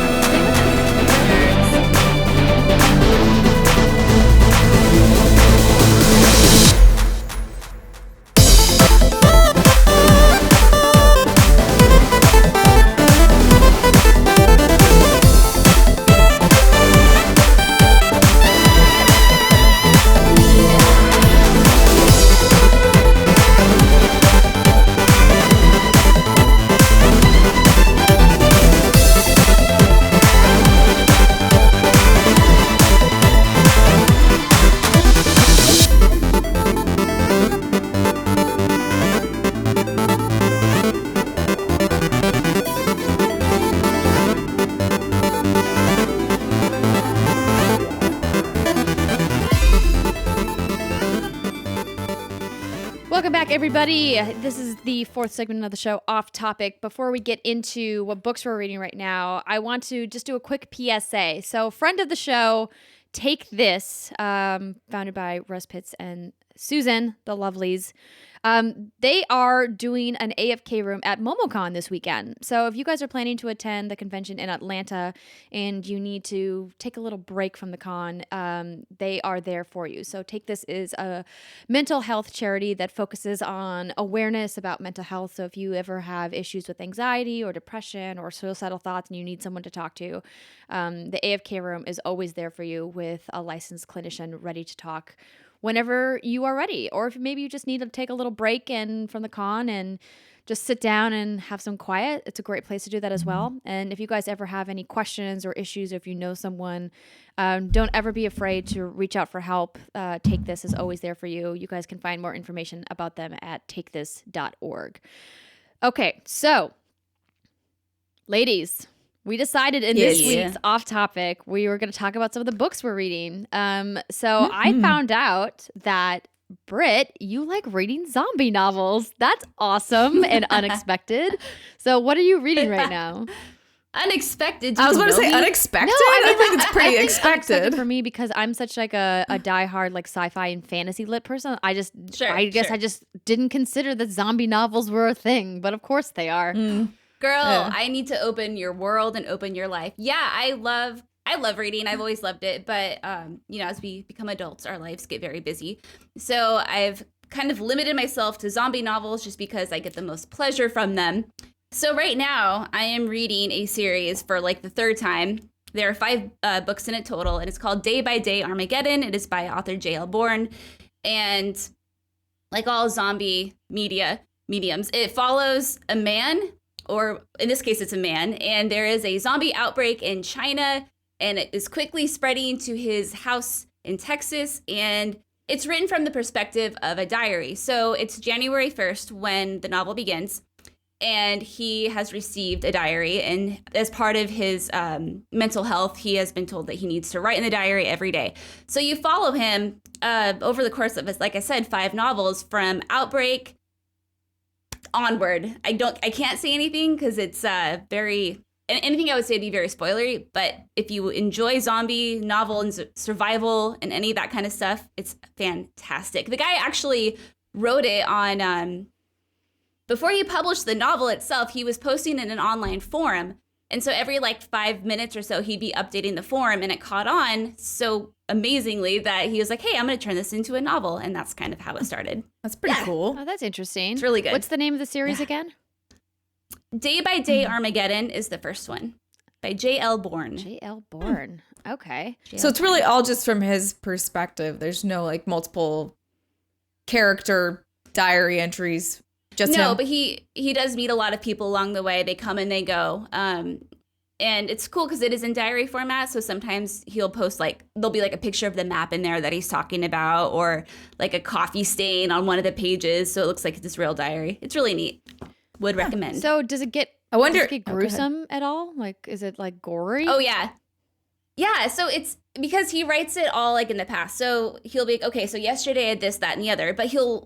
Everybody, this is the fourth segment of the show, Off Topic. Before we get into what books we're reading right now, I want to just do a quick PSA. So, friend of the show, Take This, founded by Russ Pitts and Susan, the Lovelies. They are doing an AFK room at MomoCon this weekend. So if you guys are planning to attend the convention in Atlanta and you need to take a little break from the con, they are there for you. So Take This is a mental health charity that focuses on awareness about mental health. So if you ever have issues with anxiety or depression or suicidal thoughts and you need someone to talk to, the AFK room is always there for you with a licensed clinician ready to talk whenever you are ready, or if maybe you just need to take a little break from the con and just sit down and have some quiet, it's a great place to do that as well. And if you guys ever have any questions or issues, or if you know someone, don't ever be afraid to reach out for help. Take This is always there for you. You guys can find more information about them at takethis.org. Okay, so ladies, we decided in this week's Off Topic, we were going to talk about some of the books we're reading. So I found out that, Britt, you like reading zombie novels. That's awesome and unexpected. So what are you reading right now? Unexpected? I was going to say unexpected? No, I think it's pretty expected for me because I'm such like a diehard like sci-fi and fantasy lit person. I guess I just didn't consider that zombie novels were a thing, but of course they are. Girl, I need to open your world and open your life. Yeah, I love reading. I've always loved it. But, as we become adults, our lives get very busy. So I've kind of limited myself to zombie novels just because I get the most pleasure from them. So right now, I am reading a series for like the third time. There are 5 books in it total, and it's called Day by Day Armageddon. It is by author J.L. Bourne. And like all zombie mediums, it follows a man, or in this case, it's a man, and there is a zombie outbreak in China, and it is quickly spreading to his house in Texas, and it's written from the perspective of a diary. So it's January 1st when the novel begins, and he has received a diary, and as part of his mental health, he has been told that he needs to write in the diary every day. So you follow him over the course of, like I said, 5 novels from outbreak onward. I can't say anything because it's anything I would say would be very spoilery, but if you enjoy zombie novel and survival and any of that kind of stuff, it's fantastic. The guy actually wrote it on before he published the novel itself, he was posting in an online forum. And so every like 5 minutes or so, he'd be updating the forum, and it caught on so amazingly that he was like, hey, I'm going to turn this into a novel. And that's kind of how it started. That's pretty cool. Oh, that's interesting. It's really good. What's the name of the series again? Day by Day Armageddon is the first one by J.L. Bourne. J.L. Bourne. Okay. So it's really all just from his perspective. There's no like multiple character diary entries. Just no, him. But he does meet a lot of people along the way. They come and they go. And it's cool because it is in diary format. So sometimes he'll post there'll be a picture of the map in there that he's talking about, or a coffee stain on one of the pages. So it looks like this real diary. It's really neat. Would recommend. So does it get gruesome at all? Is it gory? Oh, yeah. Yeah, so it's because he writes it all in the past. So he'll be okay, so yesterday I had this, that, and the other. But he'll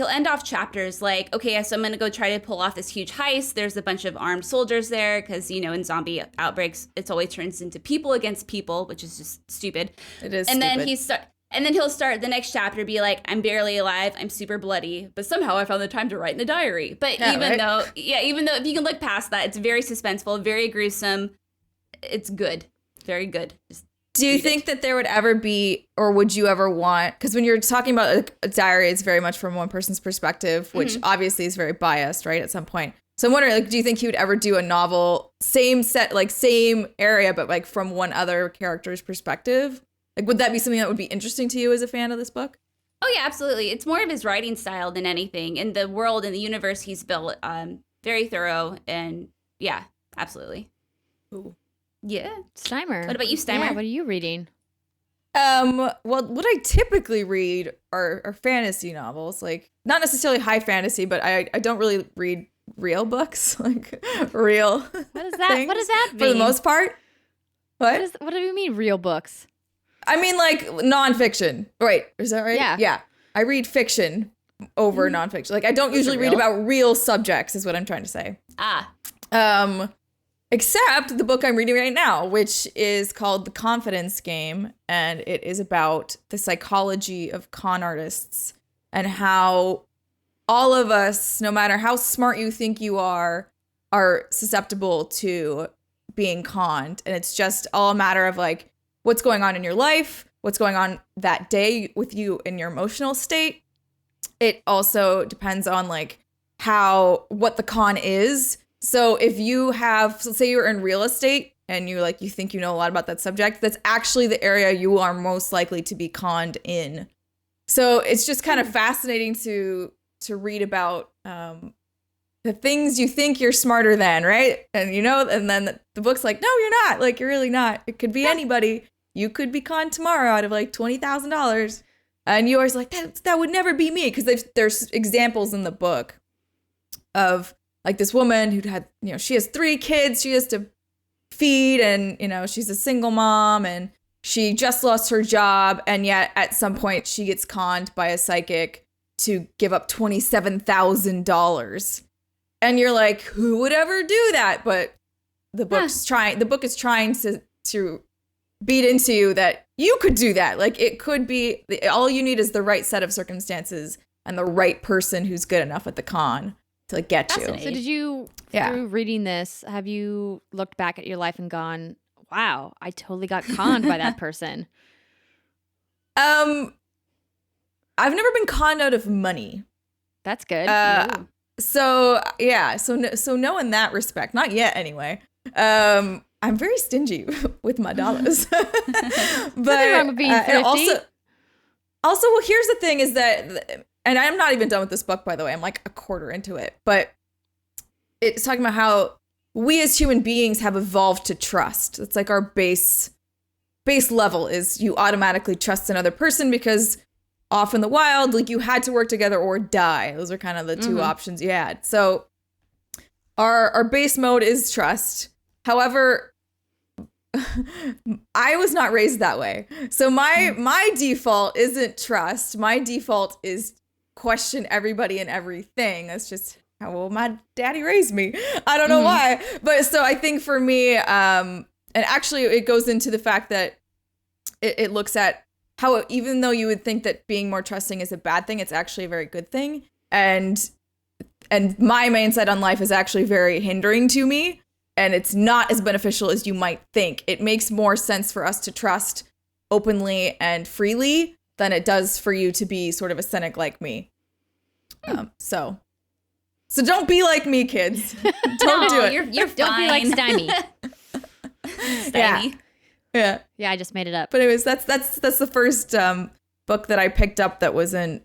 end off chapters okay, so I'm going to go try to pull off this huge heist. There's a bunch of armed soldiers there because, in zombie outbreaks, it's always turns into people against people, which is just stupid. It is and stupid. Then he'll start the next chapter, be I'm barely alive, I'm super bloody, but somehow I found the time to write in a diary. But even though if you can look past that, it's very suspenseful, very gruesome. It's good. Very good. Do you think that there would ever be, or would you ever want, because when you're talking about a diary, it's very much from one person's perspective, which obviously is very biased, right, at some point. So I'm wondering, do you think he would ever do a novel, same set, same area, but from one other character's perspective? Would that be something that would be interesting to you as a fan of this book? Oh, yeah, absolutely. It's more of his writing style than anything. And the world and the universe he's built, very thorough. And yeah, absolutely. Ooh. Yeah. Steimer. What about you, Steimer? Yeah, what are you reading? Well, what I typically read are fantasy novels. Not necessarily high fantasy, but I don't really read real books. Real What is that? What does that mean? For the most part. What do you mean real books? I mean, nonfiction. Right. Is that right? Yeah. Yeah. I read fiction over nonfiction. I don't usually read about real subjects is what I'm trying to say. Except the book I'm reading right now, which is called The Confidence Game. And it is about the psychology of con artists and how all of us, no matter how smart you think you are susceptible to being conned. And it's just all a matter of what's going on in your life, what's going on that day with you in your emotional state. It also depends on what the con is. So if you have, so say you're in real estate and you think you know a lot about that subject, that's actually the area you are most likely to be conned in. So it's just kind of fascinating to read about the things you think you're smarter than, right? And and then the book's no, you're not. You're really not. It could be anybody. You could be conned tomorrow out of $20,000. And you always that would never be me, because there's examples in the book of this woman who had, she has 3 kids she has to feed, and, she's a single mom, and she just lost her job, and yet at some point she gets conned by a psychic to give up $27,000. And you're who would ever do that? But the book is trying to beat into you that you could do that. It could be, all you need is the right set of circumstances and the right person who's good enough at the con to get you. So did you, through reading this, have you looked back at your life and gone, wow, I totally got conned by that person? I've never been conned out of money. That's good. So no in that respect, not yet anyway. I'm very stingy with my dollars. But nothing wrong with being thrifty. Also, well, here's the thing is that, and I'm not even done with this book, by the way. I'm a quarter into it, but it's talking about how we as human beings have evolved to trust. It's our base level is you automatically trust another person because off in the wild, you had to work together or die. Those are kind of the two options you had. So our base mode is trust. However, I was not raised that way. So my default isn't trust. My default is question everybody and everything. That's just how my daddy raised me. I don't know why. But so I think for me, and actually it goes into the fact that it looks at how even though you would think that being more trusting is a bad thing, it's actually a very good thing. And my mindset on life is actually very hindering to me. And it's not as beneficial as you might think. It makes more sense for us to trust openly and freely than it does for you to be sort of a cynic like me. So don't be like me, kids. Don't do it. You're don't be like Steimer. Steimer. Yeah. Yeah, I just made it up. But anyways, that's the first book that I picked up that wasn't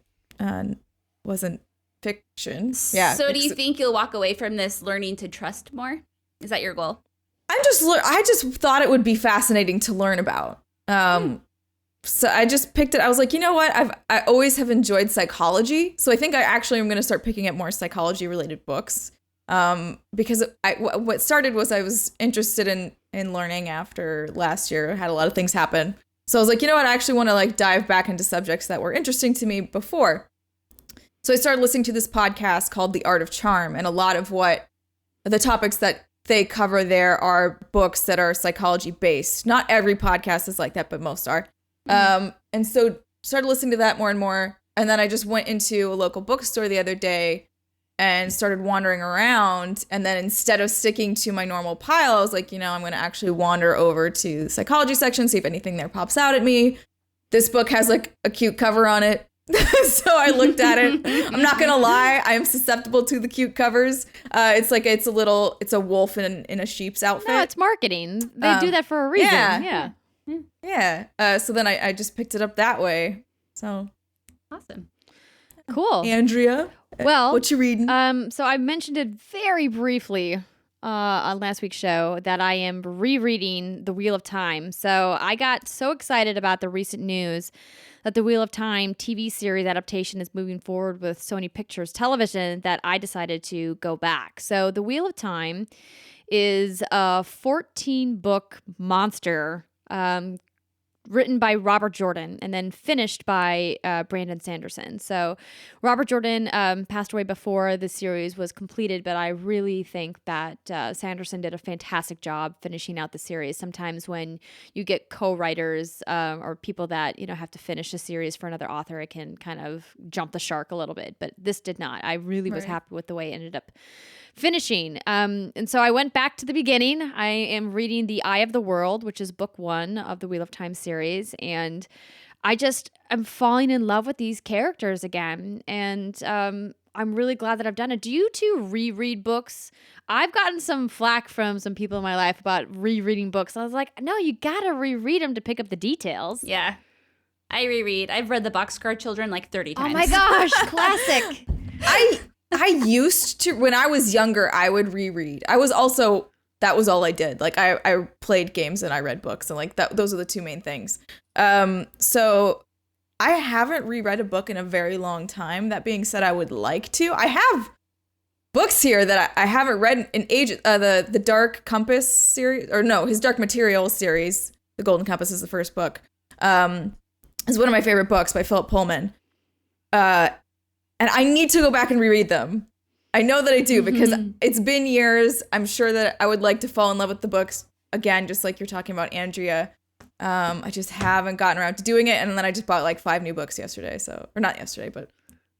fiction. Yeah. So do you think you'll walk away from this learning to trust more? Is that your goal? I just thought it would be fascinating to learn about. So I just picked it. I was like, you know what? I always have enjoyed psychology. So I think I actually am going to start picking up more psychology related books. Because what started was I was interested in learning after last year. I had a lot of things happen. So I was like, you know what? I actually want to like dive back into subjects that were interesting to me before. So I started listening to this podcast called The Art of Charm. And a lot of what the topics that they cover there are books that are psychology based. Not every podcast is like that, but most are. And so started listening to that more and more. And then I just went into a local bookstore the other day and started wandering around. And then instead of sticking to my normal pile, I was like, you know, I'm going to actually wander over to the psychology section, see if anything there pops out at me. This book has like a cute cover on it. So I looked at it. I'm not going to lie. I am susceptible to the cute covers. It's a wolf in a sheep's outfit. No, it's marketing. They do that for a reason. Yeah. So then I just picked it up that way. So awesome. Cool. Andrea, well, what you reading? So I mentioned it very briefly on last week's show that I am rereading The Wheel of Time. So I got so excited about the recent news that the Wheel of Time TV series adaptation is moving forward with Sony Pictures Television that I decided to go back. So The Wheel of Time is a 14-book monster written by Robert Jordan and then finished by Brandon Sanderson. So Robert Jordan passed away before the series was completed, but I really think that Sanderson did a fantastic job finishing out the series. Sometimes when you get co-writers or people that, you know, have to finish a series for another author, it can kind of jump the shark a little bit, but this did not. I really was happy with the way it ended up finishing. And so I went back to the beginning. I am reading The Eye of the World, which is book 1 of the Wheel of Time series. And I'm falling in love with these characters again. And I'm really glad that I've done it. Do you two reread books? I've gotten some flack from some people in my life about rereading books. I was like, no, you gotta reread them to pick up the details. Yeah. I reread. I've read The Boxcar Children like 30 times. Oh my gosh, classic. I used to, when I was younger, I would reread. That was all I did. Like I played games and I read books, and like those are the two main things. So I haven't reread a book in a very long time. That being said, I would like to. I have books here that I haven't read in ages. The Dark Compass series, or no, his Dark Materials series. The Golden Compass is the first book. Is one of my favorite books by Philip Pullman. And I need to go back and reread them. I know that I do because it's been years. I'm sure that I would like to fall in love with the books again, just like you're talking about, Andrea. I just haven't gotten around to doing it. And then I just bought like 5 new books yesterday. Or not yesterday, but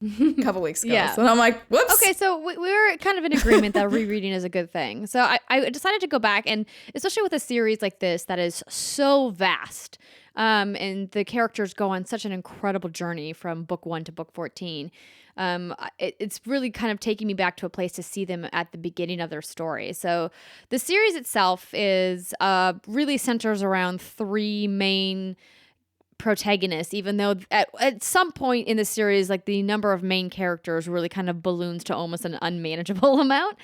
a couple weeks ago. Yeah. So I'm like, whoops. Okay, so we were kind of in agreement that rereading is a good thing. So I decided to go back, and especially with a series like this that is so vast, and the characters go on such an incredible journey from book 1 to book 14. It's really kind of taking me back to a place to see them at the beginning of their story. So the series itself is really centers around 3 main protagonists, even though at some point in the series, like the number of main characters really kind of balloons to almost an unmanageable amount.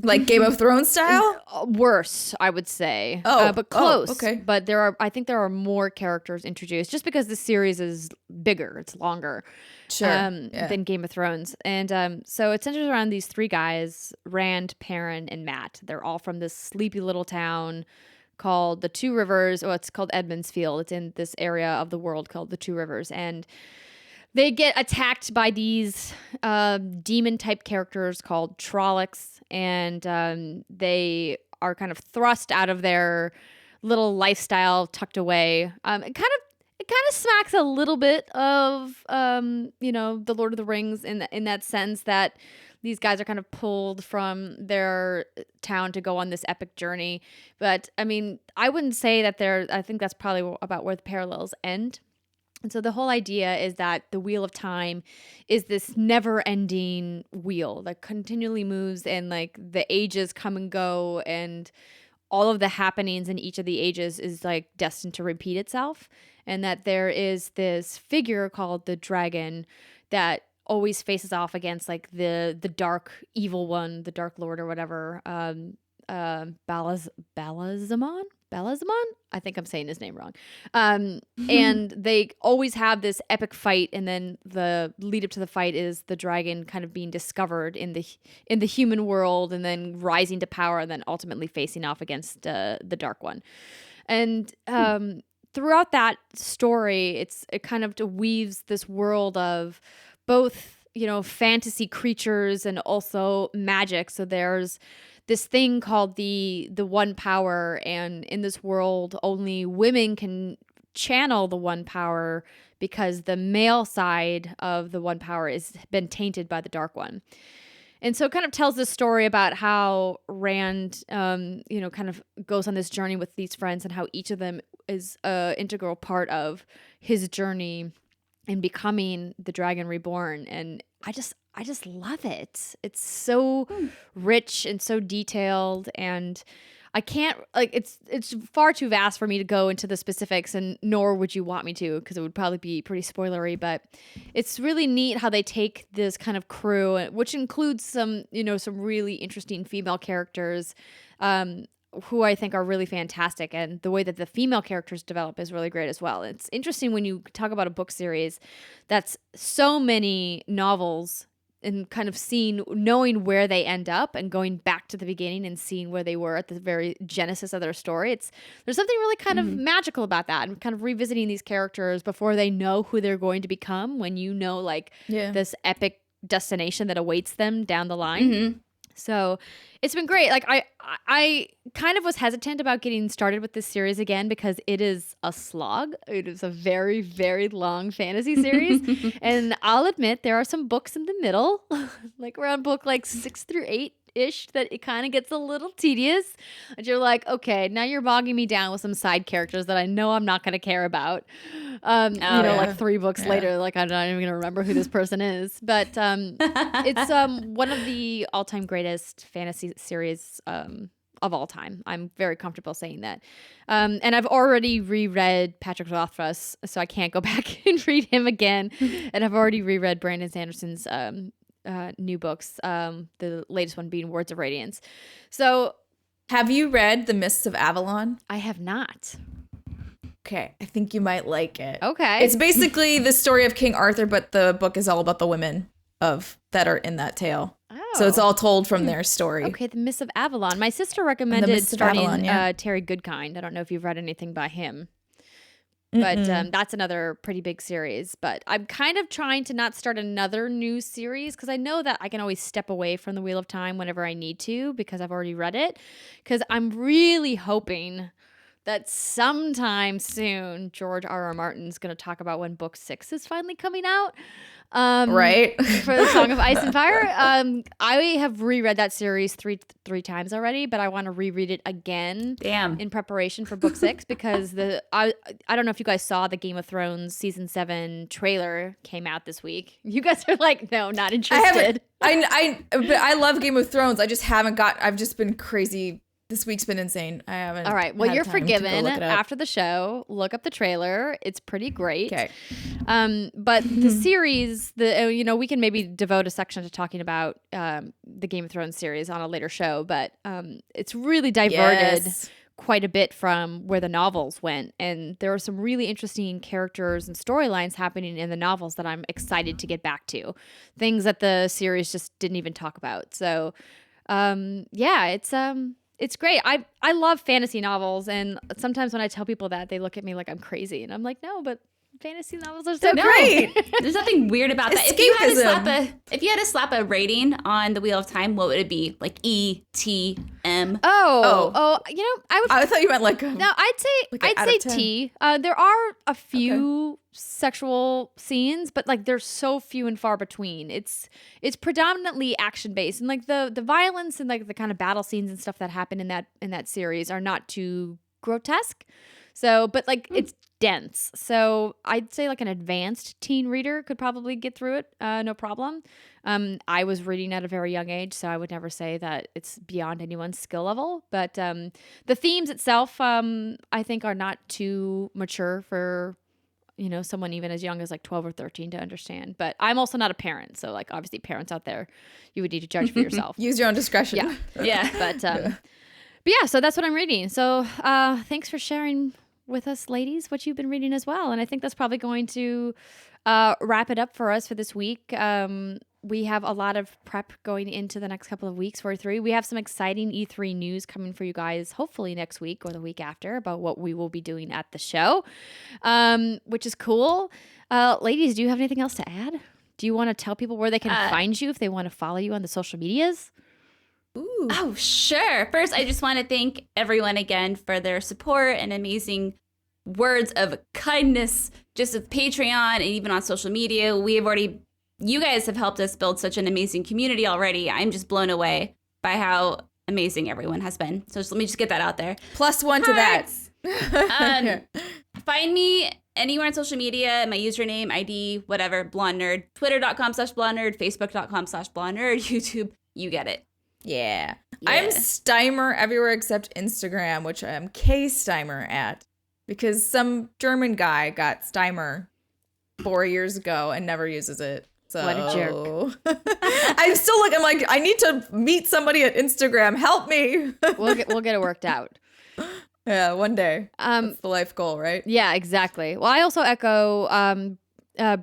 Like Game of Thrones style? Worse, I would say. But close. Okay. But I think there are more characters introduced just because the series is bigger, it's longer. Sure. Than Game of Thrones. And so it centers around these 3 guys, Rand, Perrin, and Matt. They're all from this sleepy little town called the Two Rivers. It's called Edmondsfield. It's in this area of the world called the Two Rivers. And they get attacked by these demon-type characters called Trollocs. And they are kind of thrust out of their little lifestyle, tucked away. It kind of smacks a little bit of, the Lord of the Rings in that sense that these guys are kind of pulled from their town to go on this epic journey. But, I mean, I wouldn't say that I think that's probably about where the parallels end. And so the whole idea is that the Wheel of Time is this never-ending wheel that continually moves, and, like, the ages come and go, and all of the happenings in each of the ages is, like, destined to repeat itself. And that there is this figure called the dragon that always faces off against like the dark evil one, the Dark Lord or whatever, Balazamon? I think I'm saying his name wrong. And they always have this epic fight, and then the lead up to the fight is the dragon kind of being discovered in the human world, and then rising to power, and then ultimately facing off against the Dark One. And throughout that story, it kind of weaves this world of both, fantasy creatures and also magic. So there's this thing called the One Power, and in this world, only women can channel the One Power because the male side of the One Power has been tainted by the Dark One. And so it kind of tells this story about how Rand, kind of goes on this journey with these friends, and how each of them is an integral part of his journey in becoming the Dragon Reborn. And I just love it. It's so rich and so detailed, and I can't, it's far too vast for me to go into the specifics, and nor would you want me to, because it would probably be pretty spoilery. But it's really neat how they take this kind of crew, which includes some really interesting female characters, who I think are really fantastic, and the way that the female characters develop is really great as well. It's interesting when you talk about a book series that's so many novels, and kind of knowing where they end up and going back to the beginning and seeing where they were at the very genesis of their story. There's something really kind of magical about that, and kind of revisiting these characters before they know who they're going to become, when this epic destination that awaits them down the line. Mm-hmm. So it's been great. Like I kind of was hesitant about getting started with this series again, because it is a slog. It is a very, very long fantasy series. And I'll admit there are some books in the middle, like around book 6 through 8-ish, that it kind of gets a little tedious. And you're like, okay, now you're bogging me down with some side characters that I know I'm not going to care about. 3 books later, like I'm not even going to remember who this person is. But it's one of the all-time greatest fantasy series of all time. I'm very comfortable saying that. And I've already reread Patrick Rothfuss, so I can't go back and read him again. And I've already reread Brandon Sanderson's new books, the latest one being Words of Radiance. So, have you read The Mists of Avalon? I have not. Okay, I think you might like it. Okay. It's basically the story of King Arthur, but the book is all about the women that are in that tale. Oh. So it's all told from their story. Okay, The Mists of Avalon. My sister recommended starting Terry Goodkind. I don't know if you've read anything by him. But that's another pretty big series. But I'm kind of trying to not start another new series, because I know that I can always step away from the Wheel of Time whenever I need to, because I've already read it. Because I'm really hoping that sometime soon George R.R. Martin's going to talk about when book 6 is finally coming out. Right. For the Song of Ice and Fire. I have reread that series three times already, but I want to reread it again. Damn. In preparation for book 6, because I don't know if you guys saw the Game of Thrones season 7 trailer came out this week. You guys are like, no, not interested. But I love Game of Thrones. I just haven't I've just been crazy. This week's been insane. I haven't. All right. Well, you're forgiven. After the show, look up the trailer. It's pretty great. Okay. But the series, we can maybe devote a section to talking about the Game of Thrones series on a later show. But it's really diverted quite a bit from where the novels went, and there are some really interesting characters and storylines happening in the novels that I'm excited to get back to. Things that the series just didn't even talk about. So, it's great. I love fantasy novels, and sometimes when I tell people that, they look at me like I'm crazy, and I'm like, no, but fantasy novels are so great. There's nothing weird about that. If you had to slap a rating on the Wheel of Time, what would it be? Like E, T, M? I thought you meant I'd say T. There are a few sexual scenes, but they're so few and far between. It's predominantly action based, and the violence and the kind of battle scenes and stuff that happen in that series are not too grotesque. So, but it's dense. So I'd say an advanced teen reader could probably get through it, no problem. I was reading at a very young age, so I would never say that it's beyond anyone's skill level. But the themes itself, I think, are not too mature for someone even as young as 12 or 13 to understand. But I'm also not a parent, so obviously parents out there, you would need to judge for yourself. Use your own discretion. Yeah. But But yeah, so that's what I'm reading. So thanks for sharing with us, ladies, what you've been reading as well. And I think that's probably going to wrap it up for us for this week. We have a lot of prep going into the next couple of weeks for E3. We have some exciting E3 news coming for you guys, hopefully next week or the week after, about what we will be doing at the show, which is cool. Ladies, do you have anything else to add? Do you want to tell people where they can find you if they want to follow you on the social medias? Ooh. Oh, sure. First, I just want to thank everyone again for their support and amazing words of kindness, just with Patreon and even on social media. You guys have helped us build such an amazing community already. I'm just blown away by how amazing everyone has been. So let me just get that out there. +1 to that. Find me anywhere on social media, my username, ID, whatever, Blonde Nerd, twitter.com/Blonde Nerd, facebook.com/Blonde Nerd, YouTube, you get it. Yeah. I'm Steimer everywhere except Instagram, which I am K Steimer at, because some German guy got Steimer 4 years ago and never uses it. So what a jerk. I'm like, I need to meet somebody at Instagram. Help me. We'll get it worked out. Yeah, one day. That's the life goal, right? Yeah, exactly. Well, I also echo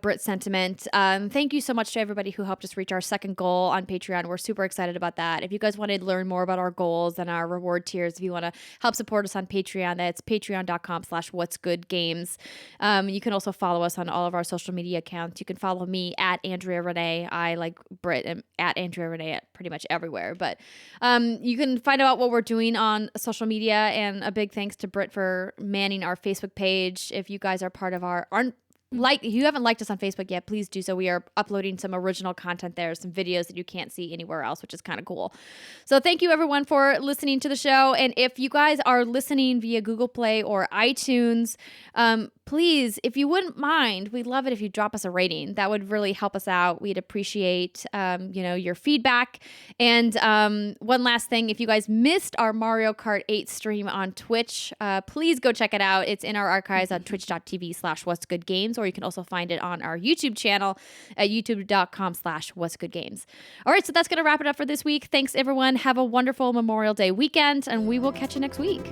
Britt's sentiment. Thank you so much to everybody who helped us reach our second goal on Patreon. We're super excited about that. If you guys want to learn more about our goals and our reward tiers, if you want to help support us on Patreon, that's patreon.com/whatsgoodgames. You can also follow us on all of our social media accounts. You can follow me at Andrea Renee. I, like Britt, am at Andrea Renee at pretty much everywhere. But you can find out what we're doing on social media. And a big thanks to Britt for manning our Facebook page. If you guys are part of if you haven't liked us on Facebook yet, please do so. We are uploading some original content there, some videos that you can't see anywhere else, which is kind of cool. So thank you everyone for listening to the show. And if you guys are listening via Google Play or iTunes, please, if you wouldn't mind, we'd love it if you drop us a rating. That would really help us out. We'd appreciate, your feedback. And one last thing, if you guys missed our Mario Kart 8 stream on Twitch, please go check it out. It's in our archives on twitch.tv/whatsgoodgames, or you can also find it on our YouTube channel at youtube.com/whatsgoodgames. All right, so that's going to wrap it up for this week. Thanks, everyone. Have a wonderful Memorial Day weekend, and we will catch you next week.